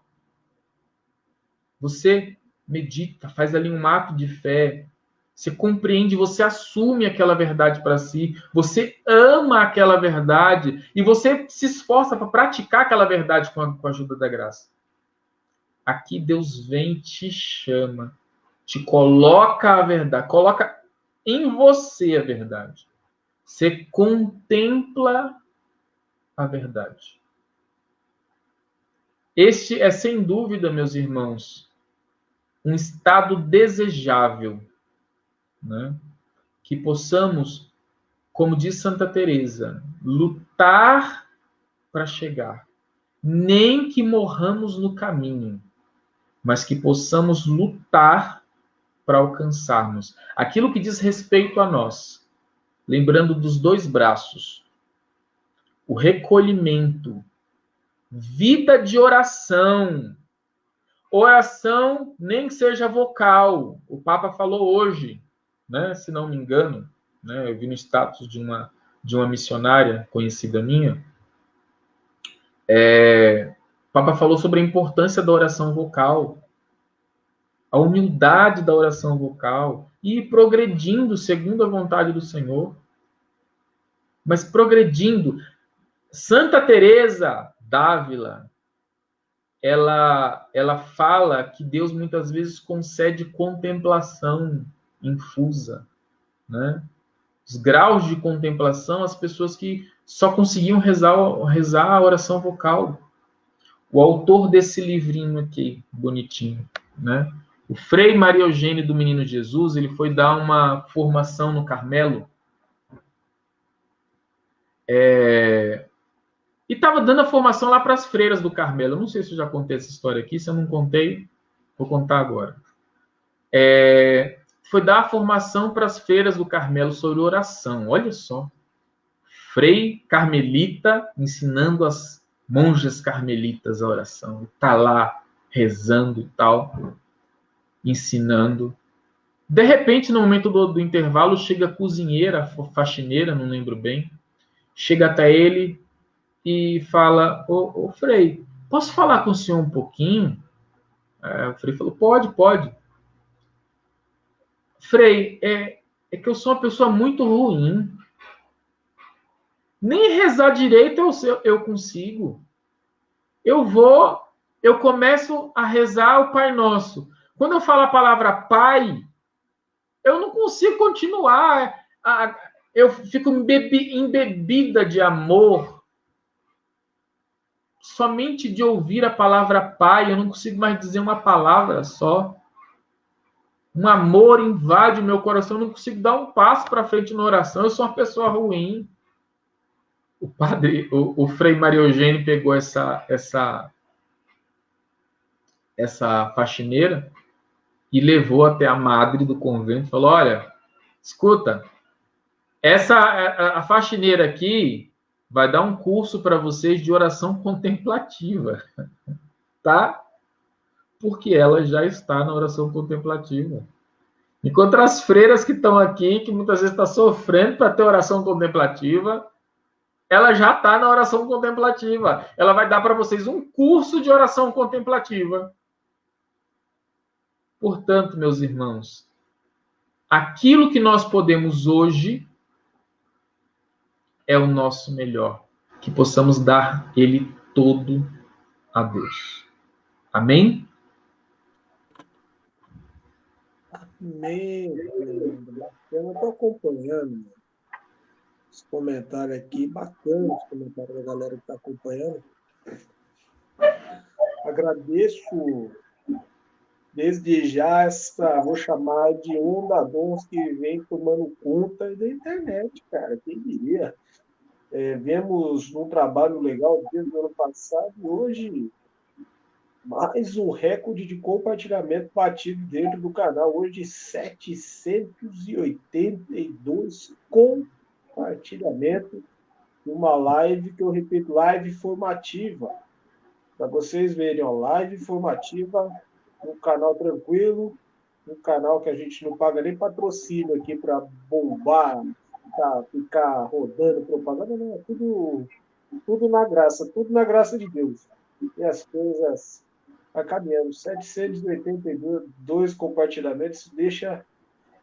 Você medita, faz ali um ato de fé, você compreende, você assume aquela verdade para si, você ama aquela verdade e você se esforça para praticar aquela verdade com a ajuda da graça. Aqui Deus vem e te chama, te coloca a verdade, coloca em você a verdade. Você contempla a verdade. Este é, sem dúvida, meus irmãos, um estado desejável, né? Que possamos, como diz Santa Teresa, lutar para chegar. Nem que morramos no caminho, mas que possamos lutar para alcançarmos aquilo que diz respeito a nós. Lembrando dos 2 braços. O recolhimento. Vida de oração. Oração, nem que seja vocal. O Papa falou hoje, né, se não me engano, né, eu vi no status de uma missionária conhecida minha, o Papa falou sobre a importância da oração vocal, a humildade da oração vocal, e ir progredindo segundo a vontade do Senhor. Mas progredindo. Santa Teresa d'Ávila, ela fala que Deus muitas vezes concede contemplação infusa, né? Os graus de contemplação, as pessoas que só conseguiam rezar a oração vocal. O autor desse livrinho aqui, bonitinho, né? O Frei Maria Eugênio do Menino Jesus, ele foi dar uma formação no Carmelo, E estava dando a formação lá para as freiras do Carmelo. Eu não sei se eu já contei essa história aqui. Se eu não contei, vou contar agora. Foi dar a formação para as freiras do Carmelo sobre oração. Olha só. Frei carmelita ensinando as monjas carmelitas a oração. Está lá rezando e tal, ensinando. De repente, no momento do intervalo, chega a cozinheira, a faxineira, não lembro bem, chega até ele e fala: ô Frei, posso falar com o senhor um pouquinho? O Frei falou: pode. Frei, é que eu sou uma pessoa muito ruim. Nem rezar direito eu consigo. Eu começo a rezar o Pai Nosso. Quando eu falo a palavra Pai, eu não consigo continuar. Eu fico embebida de amor. Somente de ouvir a palavra Pai, eu não consigo mais dizer uma palavra só. Um amor invade o meu coração, eu não consigo dar um passo para frente na oração. Eu sou uma pessoa ruim. O Frei Maria Eugênio pegou essa faxineira e levou até a madre do convento e falou: olha, escuta, a faxineira aqui vai dar um curso para vocês de oração contemplativa, tá? Porque ela já está na oração contemplativa. Enquanto as freiras que estão aqui, que muitas vezes estão sofrendo para ter oração contemplativa, ela já está na oração contemplativa. Ela vai dar para vocês um curso de oração contemplativa. Portanto, meus irmãos, aquilo que nós podemos hoje é o nosso melhor. Que possamos dar ele todo a Deus. Amém? Amém. Eu estou acompanhando os comentários aqui, bacana os comentários da galera que está acompanhando. Agradeço desde já vou chamar de ondadons que vem tomando conta da internet, cara, quem diria? Vemos um trabalho legal desde o ano passado e hoje mais um recorde de compartilhamento batido dentro do canal, hoje 782 compartilhamentos, uma live que eu repito, live formativa, para vocês verem, ó, live formativa, um canal tranquilo, um canal que a gente não paga nem patrocínio aqui para bombar, para ficar rodando propaganda, não, é tudo na graça de Deus. E as coisas estão caminhando. 782 compartilhamentos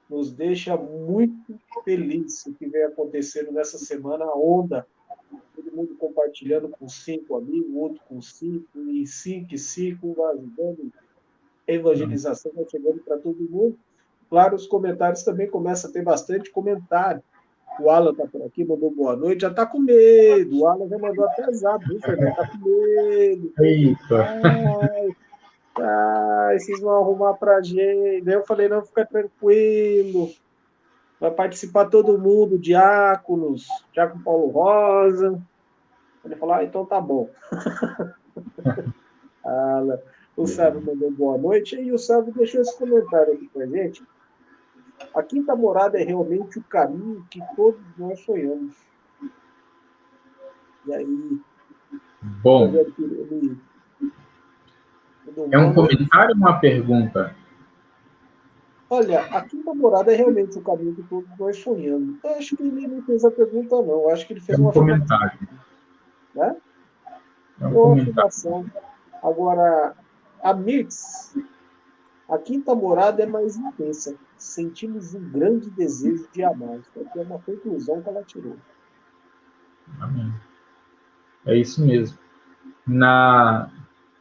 nos deixa muito feliz o que vem acontecendo nessa semana, a onda. Todo mundo compartilhando com 5 amigos, outro com 5, e 5, ajudando. Evangelização vai chegando para todo mundo. Claro, os comentários também começam a ter bastante comentário. O Alan está por aqui, mandou boa noite, já está com medo. O Alan já mandou até zap, viu, Fernando? Está com medo. Eita. Vocês vão arrumar para a gente. Daí eu falei, não, fica tranquilo. Vai participar todo mundo, diácono Paulo Rosa. Ele falou, então tá bom. O Sávio mandou boa noite, e o Sávio deixou esse comentário aqui para a gente. A quinta morada é realmente o caminho que todos nós sonhamos. E aí... Bom, é um comentário ou uma pergunta? Olha, a quinta morada é realmente o caminho que todos nós sonhamos. Eu acho que ele não fez a pergunta, não. Eu acho que ele fez uma comentário. Né? É um comentário. Afirmação. Agora, a Mirtz, a quinta morada é mais intensa. Sentimos um grande desejo de amar. Isso aqui é uma conclusão que ela tirou. Amém. É isso mesmo.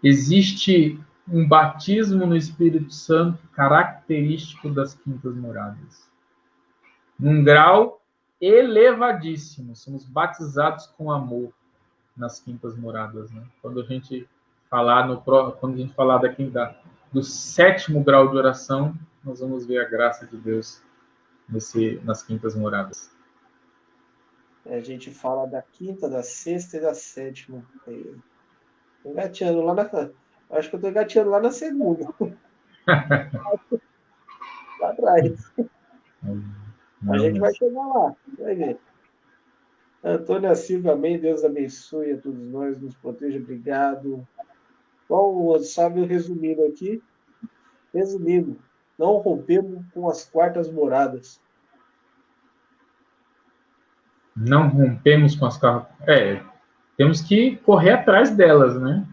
Existe um batismo no Espírito Santo característico das quintas moradas. Num grau elevadíssimo. Somos batizados com amor nas quintas moradas. Né? Quando a gente falar do 7º grau de oração, nós vamos ver a graça de Deus nas quintas moradas. A gente fala da quinta, da sexta e da sétima. Tô engateando lá na. Acho que eu tô engateando lá na segunda, lá atrás. A Não, gente vai mas... chegar lá, vai ver. Antônia Silva, amém. Deus abençoe a todos nós, nos proteja, obrigado. Bom, o sábio resumindo aqui, resumindo, não rompemos com as quartas moradas. Não rompemos com as cartas. Temos que correr atrás delas, né?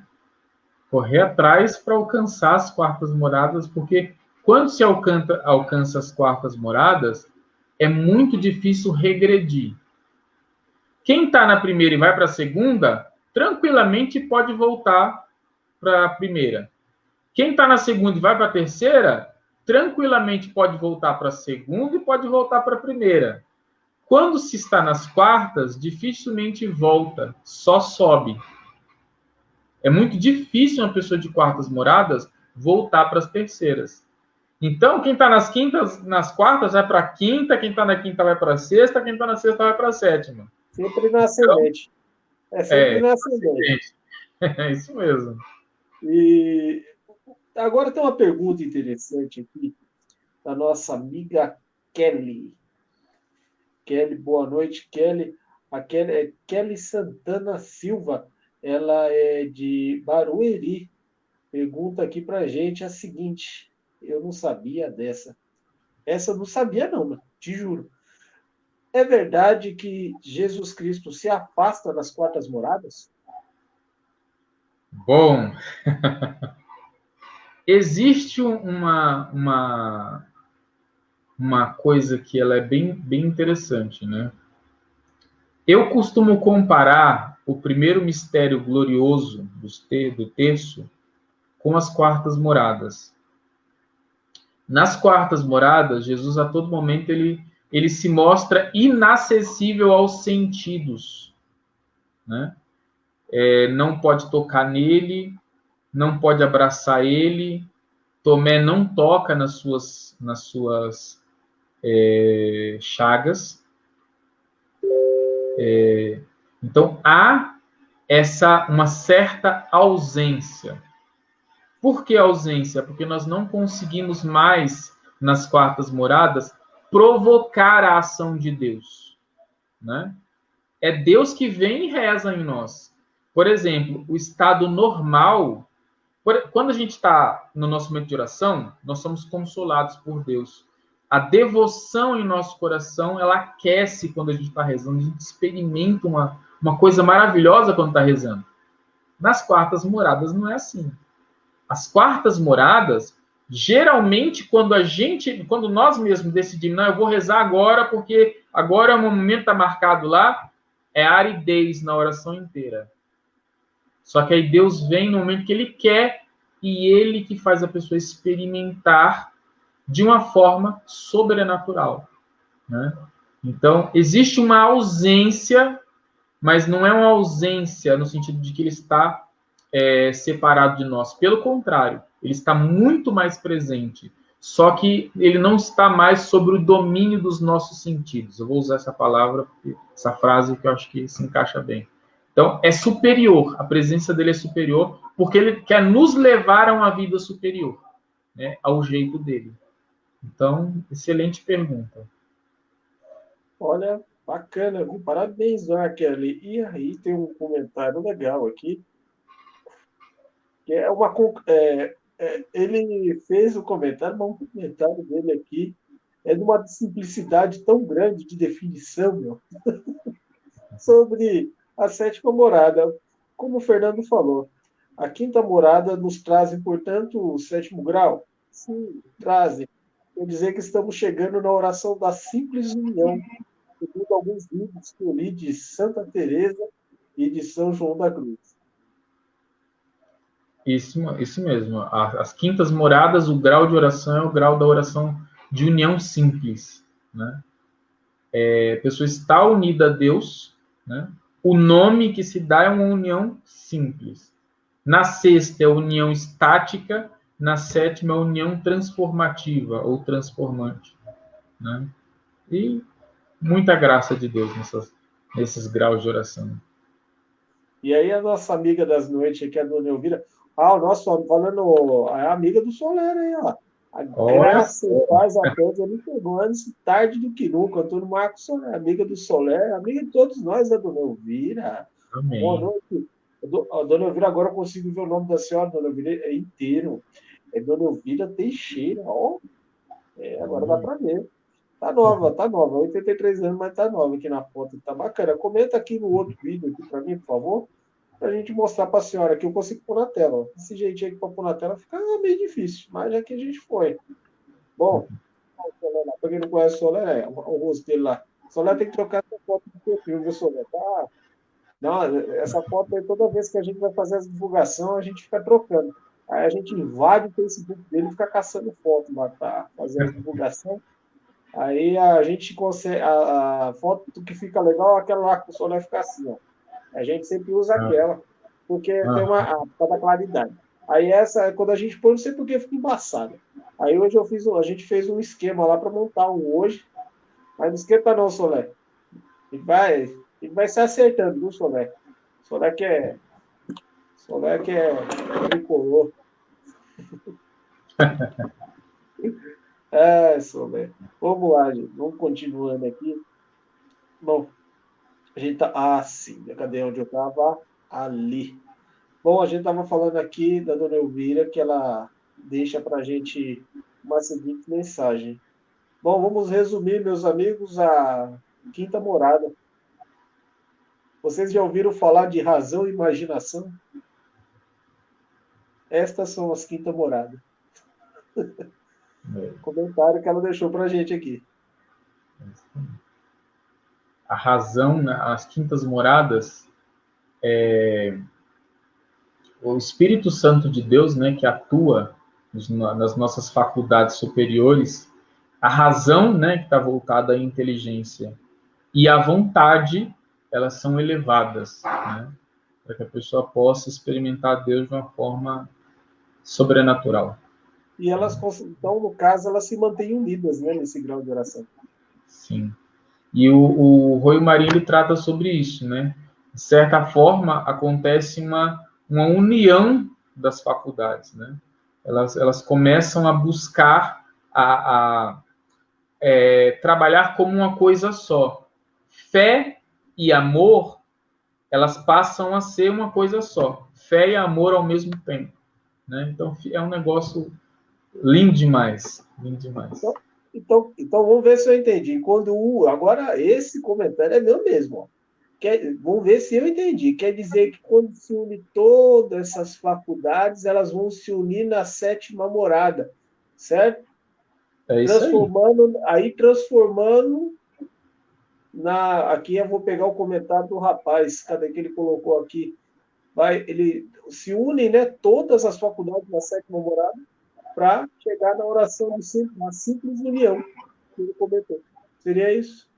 Correr atrás para alcançar as quartas moradas, porque quando se alcança as quartas moradas, é muito difícil regredir. Quem está na primeira e vai para a segunda, tranquilamente pode voltar para a primeira. Quem está na segunda e vai para a terceira, tranquilamente pode voltar para a segunda e pode voltar para a primeira. Quando se está nas quartas, dificilmente volta, só sobe. É muito difícil uma pessoa de quartas moradas voltar para as terceiras. Então, quem está nas quintas, nas quartas vai para a quinta, quem está na quinta vai para a sexta, quem está na sexta vai para a sétima. Sempre na Então, ascendente. É sempre na ascendente. é isso mesmo. E agora tem uma pergunta interessante aqui da nossa amiga Kelly. Kelly, boa noite, Kelly. A Kelly é Kelly Santana Silva. Ela é de Barueri. Pergunta aqui pra gente a seguinte. Eu não sabia dessa. Essa eu não sabia, não, mano. Te juro. É verdade que Jesus Cristo se afasta das quartas moradas? Bom, existe uma coisa que ela é bem interessante, né? Eu costumo comparar o primeiro mistério glorioso do terço com as quartas moradas. Nas quartas moradas, Jesus a todo momento ele se mostra inacessível aos sentidos, né? Não pode tocar nele, não pode abraçar ele. Tomé não toca nas suas chagas. Então há uma certa ausência. Por que ausência? Porque nós não conseguimos mais, nas quartas moradas, provocar a ação de Deus, né? É Deus que vem e reza em nós. Por exemplo, o estado normal, quando a gente está no nosso momento de oração, nós somos consolados por Deus. A devoção em nosso coração, ela aquece quando a gente está rezando, a gente experimenta uma coisa maravilhosa quando está rezando. Nas quartas moradas não é assim. As quartas moradas, geralmente, quando nós mesmos decidimos, não, eu vou rezar agora, porque agora o momento está marcado lá, é aridez na oração inteira. Só que aí Deus vem no momento que Ele quer e Ele que faz a pessoa experimentar de uma forma sobrenatural, né? Então, existe uma ausência, mas não é uma ausência no sentido de que Ele está separado de nós. Pelo contrário, Ele está muito mais presente. Só que Ele não está mais sobre o domínio dos nossos sentidos. Eu vou usar essa palavra, essa frase que eu acho que se encaixa bem. Então, é superior, a presença dele é superior, porque ele quer nos levar a uma vida superior, né, ao jeito dele. Então, excelente pergunta. Olha, bacana, viu? Parabéns, dona Kelly. E aí tem um comentário legal aqui, que é ele fez o comentário, mas um comentário dele aqui é de uma simplicidade tão grande de definição, meu, sobre a sétima morada. Como o Fernando falou, a quinta morada nos trazem, portanto, o sétimo grau? Sim, trazem. Quer dizer que estamos chegando na oração da simples união, segundo alguns livros que eu li de Santa Teresa e de São João da Cruz. Isso mesmo. As quintas moradas, o grau de oração é o grau da oração de união simples, né? A pessoa está unida a Deus, né? O nome que se dá é uma união simples. Na sexta é a união estática, na sétima é a união transformativa ou transformante, né? E muita graça de Deus nesses graus de oração. E aí a nossa amiga das noites aqui, a dona Elvira, o nosso falando, a amiga do Soler aí, ó. A Olha, graça e paz a todos, ele pegou antes tarde do que nunca. Antônio Marcos Soler, amiga do Soler, amiga de todos nós, a dona Elvira. Boa amém. noite. A dona Elvira, agora eu consigo ver o nome da senhora, dona Elvira, é inteiro. É dona Elvira Teixeira, ó. Agora dá para ver. Tá nova, 83 anos, mas tá nova aqui na foto, tá bacana. Comenta aqui no outro vídeo aqui para mim, por favor, para a gente mostrar para a senhora que eu consigo pôr na tela. Ó. Esse jeitinho aqui para pôr na tela fica meio difícil, mas já que a gente foi. Bom, para quem não conhece o Solé, o rosto dele lá. O Solé tem que trocar essa foto do perfil, viu, Solé? Tá? Não, essa foto aí, toda vez que a gente vai fazer as divulgação, a gente fica trocando. Aí a gente invade o Facebook dele e fica caçando foto lá, tá? Fazer as divulgação. Aí a gente consegue. A foto que fica legal é aquela lá que o Solé fica assim, ó. A gente sempre usa aquela, porque tem Ah, para dar claridade. Aí essa, quando a gente põe, não sei por que fica embaçada. Aí hoje a gente fez um esquema lá para montar um hoje, mas não esquenta não, Solé. E vai se acertando, viu, Solé? Solé que é, Solé que é tricolor. Solé. Vamos lá, gente. Vamos continuando aqui. Bom, a gente tá. Ah, sim. Cadê onde eu estava? Ali. Bom, a gente estava falando aqui da dona Elvira, que ela deixa para a gente uma seguinte mensagem. Bom, vamos resumir, meus amigos, a quinta morada. Vocês já ouviram falar de razão e imaginação? Estas são as quinta moradas. Comentário que ela deixou para a gente aqui. a razão, né, as quintas moradas, o Espírito Santo de Deus, né, que atua nas nossas faculdades superiores, a razão, né, que está voltada à inteligência, e a vontade, elas são elevadas, né, para que a pessoa possa experimentar Deus de uma forma sobrenatural. E elas, então, no caso, elas se mantêm unidas, né, nesse grau de oração. Sim. E o Rui Marinho ele trata sobre isso, né? De certa forma, acontece uma união das faculdades, né? Elas começam a buscar trabalhar como uma coisa só. Fé e amor, elas passam a ser uma coisa só. Fé e amor ao mesmo tempo, né? Então, é um negócio lindo demais, lindo demais. Então, vamos ver se eu entendi. Agora, esse comentário é meu mesmo. Ó. Vamos ver se eu entendi. Quer dizer que quando se une todas essas faculdades, elas vão se unir na sétima morada, certo? É isso aí. Transformando aqui eu vou pegar o comentário do rapaz, cadê que ele colocou aqui? Ele se une, né, todas as faculdades na sétima morada para chegar na oração na simples união que ele comentou. Seria isso?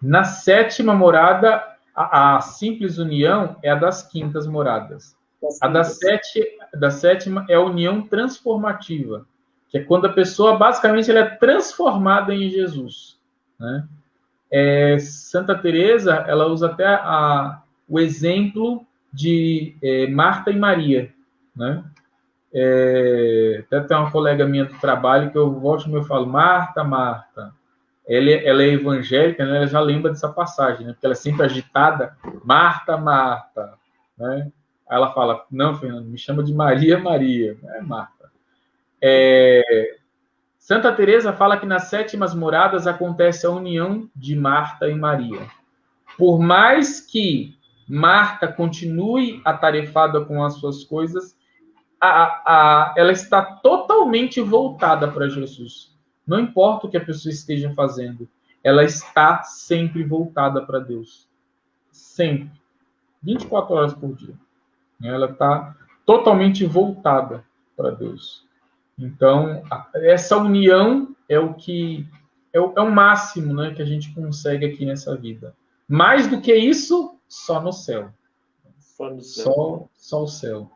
Na sétima morada, a simples união é a das quintas moradas. Das A quintas. da sétima é a união transformativa, que é quando a pessoa, basicamente, ela é transformada em Jesus. Né? Santa Teresa, ela usa até o exemplo de Marta e Maria. Né? Até tem uma colega minha do trabalho que eu volto e eu falo, Marta, Marta, ela é evangélica, né? Ela já lembra dessa passagem, né? Porque ela é sempre agitada, Marta, Marta, né? Aí ela fala, não, Fernando, me chama de Maria, Maria, é Marta. Santa Teresa fala que nas sétimas moradas acontece a união de Marta e Maria. Por mais que Marta continue atarefada com as suas coisas, ela está totalmente voltada para Jesus. Não importa o que a pessoa esteja fazendo, ela está sempre voltada para Deus. Sempre. 24 horas por dia. Ela está totalmente voltada para Deus. Então, essa união é o que é o máximo, né, que a gente consegue aqui nessa vida. Mais do que isso, só no céu. Só no céu. Só o céu.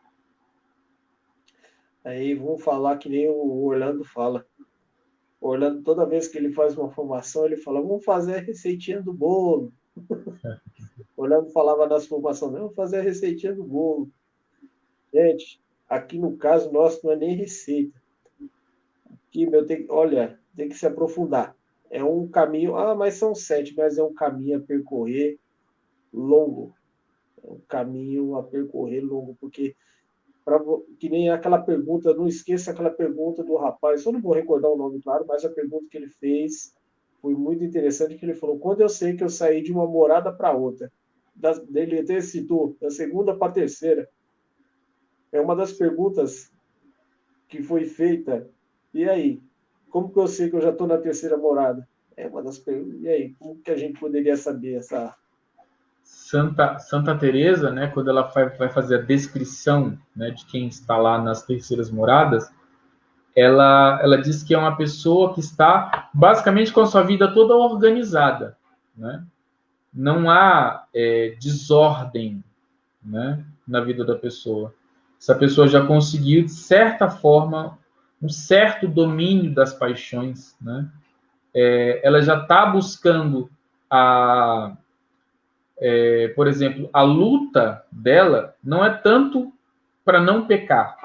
Aí vamos falar que nem o Orlando fala. O Orlando, toda vez que ele faz uma formação, ele fala: vamos fazer a receitinha do bolo. Olhando, falava nas formações, não, vou fazer a receitinha do bolo. Gente, aqui no caso nosso não é nem receita. Aqui, meu, olha, tem que se aprofundar. É um caminho, mas são 7, mas é um caminho a percorrer longo. É um caminho a percorrer longo, porque que nem aquela pergunta, não esqueça aquela pergunta do rapaz, eu não vou recordar o nome, claro, mas a pergunta que ele fez foi muito interessante, que ele falou, quando eu sei que eu saí de uma morada para outra, ele até citou, da segunda para a terceira, é uma das perguntas que foi feita, e aí, como que eu sei que eu já estou na terceira morada? É uma das perguntas, e aí, como que a gente poderia saber essa... Santa Teresa, né, quando ela vai fazer a descrição, né, de quem está lá nas terceiras moradas, ela diz que é uma pessoa que está basicamente com a sua vida toda organizada, né? Não há desordem, né, na vida da pessoa. Essa pessoa já conseguiu, de certa forma, um certo domínio das paixões, né? Ela já está buscando por exemplo, a luta dela não é tanto para não pecar.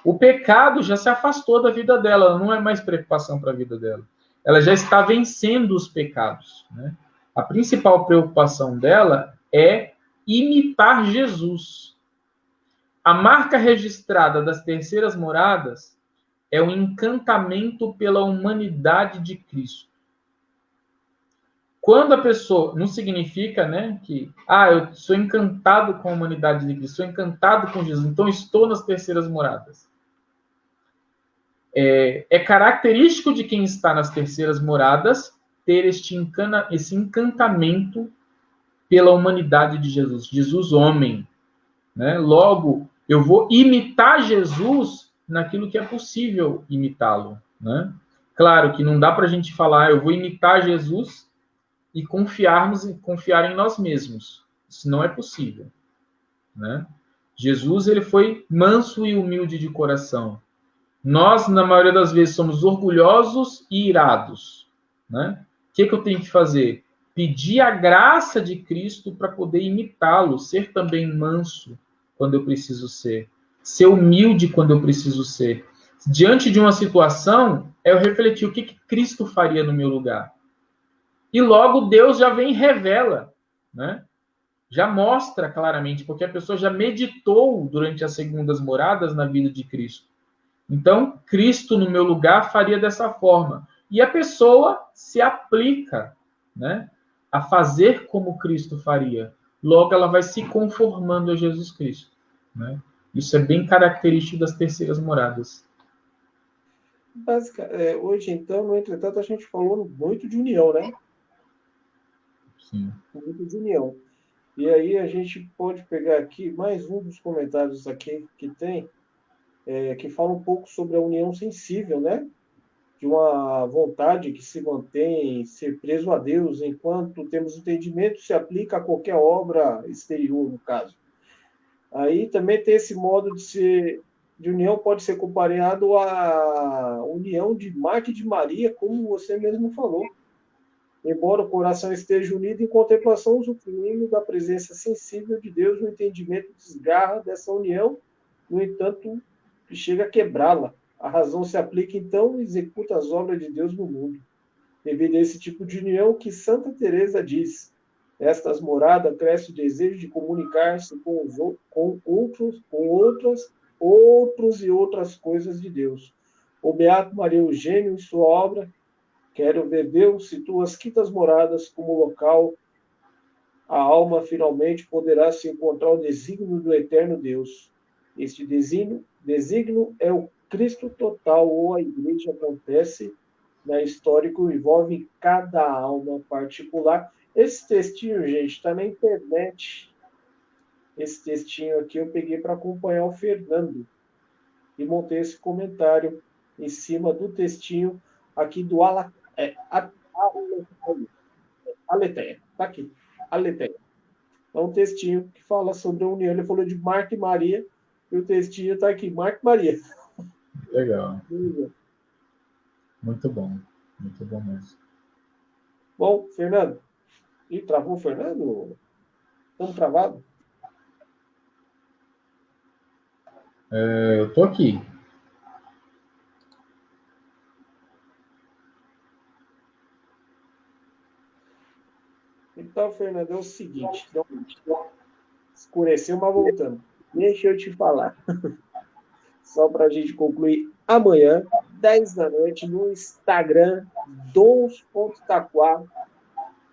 O pecado já se afastou da vida dela, não é mais preocupação para a vida dela. Ela já está vencendo os pecados, né? A principal preocupação dela é imitar Jesus. A marca registrada das terceiras moradas é o encantamento pela humanidade de Cristo. Quando a pessoa, não significa, né, que eu sou encantado com a humanidade de Cristo, sou encantado com Jesus, então estou nas terceiras moradas. É característico de quem está nas terceiras moradas ter esse encantamento pela humanidade de Jesus, Jesus homem, né? Logo, eu vou imitar Jesus naquilo que é possível imitá-lo, né? Claro que não dá para a gente falar, eu vou imitar Jesus e confiar em nós mesmos. Isso não é possível, né? Jesus, ele foi manso e humilde de coração. Nós, na maioria das vezes, somos orgulhosos e irados, né? O que eu tenho que fazer? Pedir a graça de Cristo para poder imitá-lo, ser também manso quando eu preciso ser humilde quando eu preciso ser. Diante de uma situação, eu refletir o que Cristo faria no meu lugar. E logo Deus já vem e revela, né? Já mostra claramente, porque a pessoa já meditou durante as segundas moradas na vida de Cristo. Então, Cristo no meu lugar faria dessa forma. E a pessoa se aplica, né, a fazer como Cristo faria. Logo, ela vai se conformando a Jesus Cristo, né? Isso é bem característico das terceiras moradas. Hoje, então, no entretanto, a gente falou muito de união, né? Sim. Muito de união. E aí a gente pode pegar aqui mais um dos comentários aqui que tem, que fala um pouco sobre a união sensível, né? De uma vontade que se mantém, ser preso a Deus, enquanto temos entendimento, se aplica a qualquer obra exterior, no caso. Aí também tem esse modo de união, pode ser comparado à união de Marta e de Maria, como você mesmo falou. Embora o coração esteja unido em contemplação, usufruindo da presença sensível de Deus, o entendimento desgarra dessa união, no entanto, chega a quebrá-la. A razão se aplica então e executa as obras de Deus no mundo. Devido a esse tipo de união que Santa Teresa diz, estas moradas cresce o desejo de comunicar-se com outros e outras coisas de Deus. O Beato Maria Eugênio, em sua obra Quero ver Deus, situa as quintas moradas como local. A alma finalmente poderá se encontrar o desígnio do eterno Deus. Este desígnio é o Cristo total, ou a igreja acontece na história que envolve cada alma particular. Esse textinho, gente, está na internet. Esse textinho aqui eu peguei para acompanhar o Fernando e montei esse comentário em cima do textinho aqui do Aletheia. Está aqui. Aletheia. É um textinho que fala sobre a união. Ele falou de Marta e Maria, e o textinho está aqui, Marta e Maria. Legal. Muito bom. Muito bom mesmo. Bom, Fernando, Ih, travou o Fernando? Estamos travados? Eu estou aqui. Então, Fernando, é o seguinte. Então, escureceu, mas voltando. Deixa eu te falar. Só para a gente concluir. Amanhã, 10 da noite, no Instagram, dons.taquá,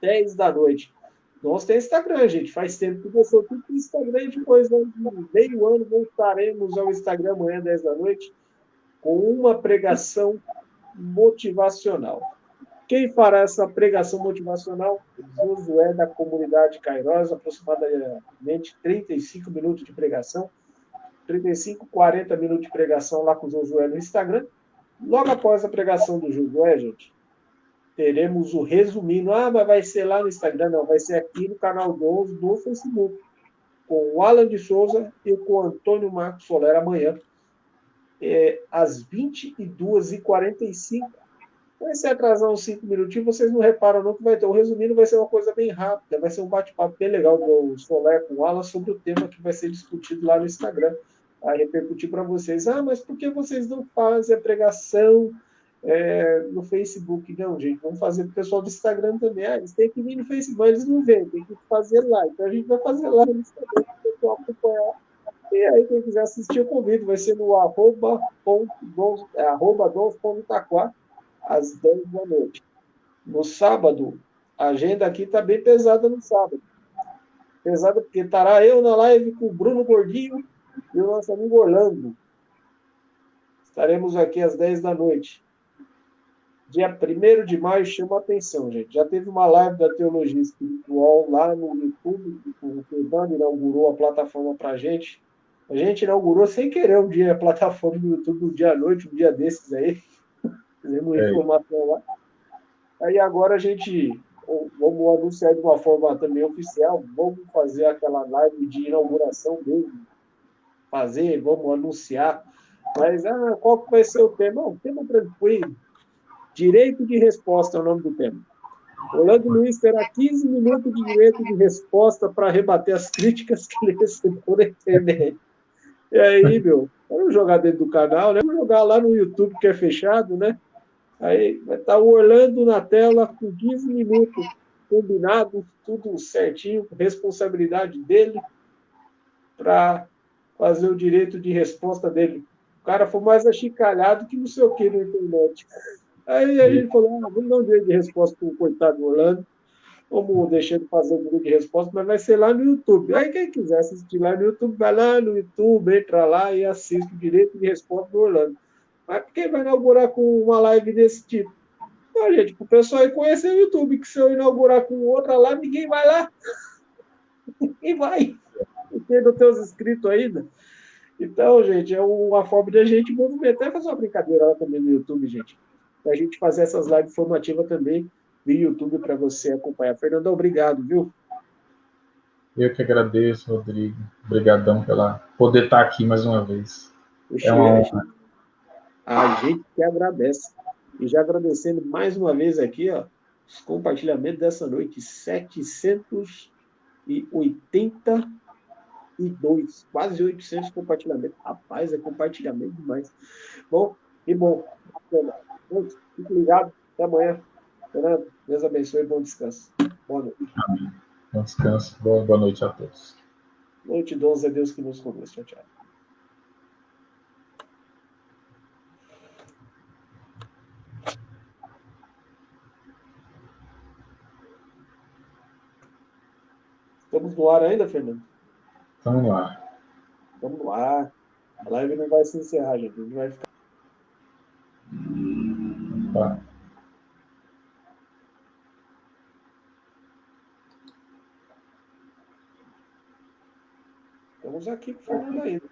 10 da noite. Nós temos Instagram, gente. Faz tempo que você tudo no Instagram e depois, de meio ano, voltaremos ao Instagram amanhã, 10 da noite, com uma pregação motivacional. Quem fará essa pregação motivacional? Josué da comunidade Cairós, aproximadamente 35 minutos de pregação, 35, 40 minutos de pregação lá com o Josué no Instagram. Logo após a pregação do Josué, gente, teremos o resumindo. Ah, mas vai ser lá no Instagram? Não, vai ser aqui no canal 12 do Facebook, com o Alan de Souza e com o Antônio Marcos Soler amanhã, às 22h45. Vai se atrasar uns 5 minutinhos, vocês não reparam não que vai ter. O resumindo vai ser uma coisa bem rápida, vai ser um bate-papo bem legal do Soler com o Alan sobre o tema que vai ser discutido lá no Instagram. A repercutir para vocês. Ah, mas por que vocês não fazem a pregação no Facebook? Não, gente, vamos fazer para o pessoal do Instagram também. Ah, eles têm que vir no Facebook, mas eles não vêm, tem que fazer lá. Então a gente vai fazer lá no Instagram para o pessoal acompanhar. E aí, quem quiser assistir, eu convido. Vai ser no @dons.taquá, às 10 da noite. No sábado, a agenda aqui está bem pesada no sábado. Pesada porque estará eu na live com o Bruno Gordinho e o nosso amigo Orlando. Estaremos aqui às 10 da noite. Dia 1º de maio, chama a atenção, gente. Já teve uma live da Teologia Espiritual lá no YouTube, o Fernando inaugurou a plataforma para a gente. A gente inaugurou sem querer um dia a plataforma do YouTube, um dia à noite, um dia desses aí. Fizemos informação lá. Aí agora a gente vamos anunciar de uma forma também oficial, vamos fazer aquela live de inauguração mesmo. Vamos anunciar. Mas qual que vai ser o tema? Não, tema tranquilo. Direito de resposta é o nome do tema. Orlando Luiz terá 15 minutos de direito de resposta para rebater as críticas que ele recebeu na internet. E aí, vamos jogar dentro do canal, né? Vamos jogar lá no YouTube, que é fechado, né? Aí vai estar o Orlando na tela com 15 minutos, combinado, tudo certinho, responsabilidade dele para fazer o direito de resposta dele. O cara foi mais achicalhado que não sei o que na internet. Aí a gente falou, vamos dar um direito de resposta para o coitado do Orlando, vamos deixar ele fazer o direito de resposta, mas vai ser lá no YouTube. Aí quem quiser assistir lá no YouTube, vai lá no YouTube, entra lá e assiste o direito de resposta do Orlando. Mas quem vai inaugurar com uma live desse tipo? Não, gente, para o pessoal aí conhecer o YouTube, que se eu inaugurar com outra lá, ninguém vai lá. Ninguém vai. Porque não tem os inscritos ainda. Então, gente, é uma forma de a gente movimentar e fazer uma brincadeira lá também no YouTube, gente. Para a gente fazer essas lives formativas também no YouTube para você acompanhar. Fernando, obrigado, viu? Eu que agradeço, Rodrigo. Obrigadão pela poder estar aqui mais uma vez. É uma honra. A gente que agradece. E já agradecendo mais uma vez aqui, ó, os compartilhamentos dessa noite, 782, quase 800 compartilhamentos. Rapaz, é compartilhamento demais. Bom, e bom. Fique ligado. Até amanhã. Fernando, Deus abençoe e bom descanso. Boa noite. Amém. Bom descanso. Boa noite a todos. Noite 12 é Deus que nos conduz. Tchau, tchau. Estamos no ar ainda, Fernando? Estamos no ar. Estamos no ar. A live não vai se encerrar, gente. A gente vai ficar. Tá. Estamos aqui com o Fernando ainda.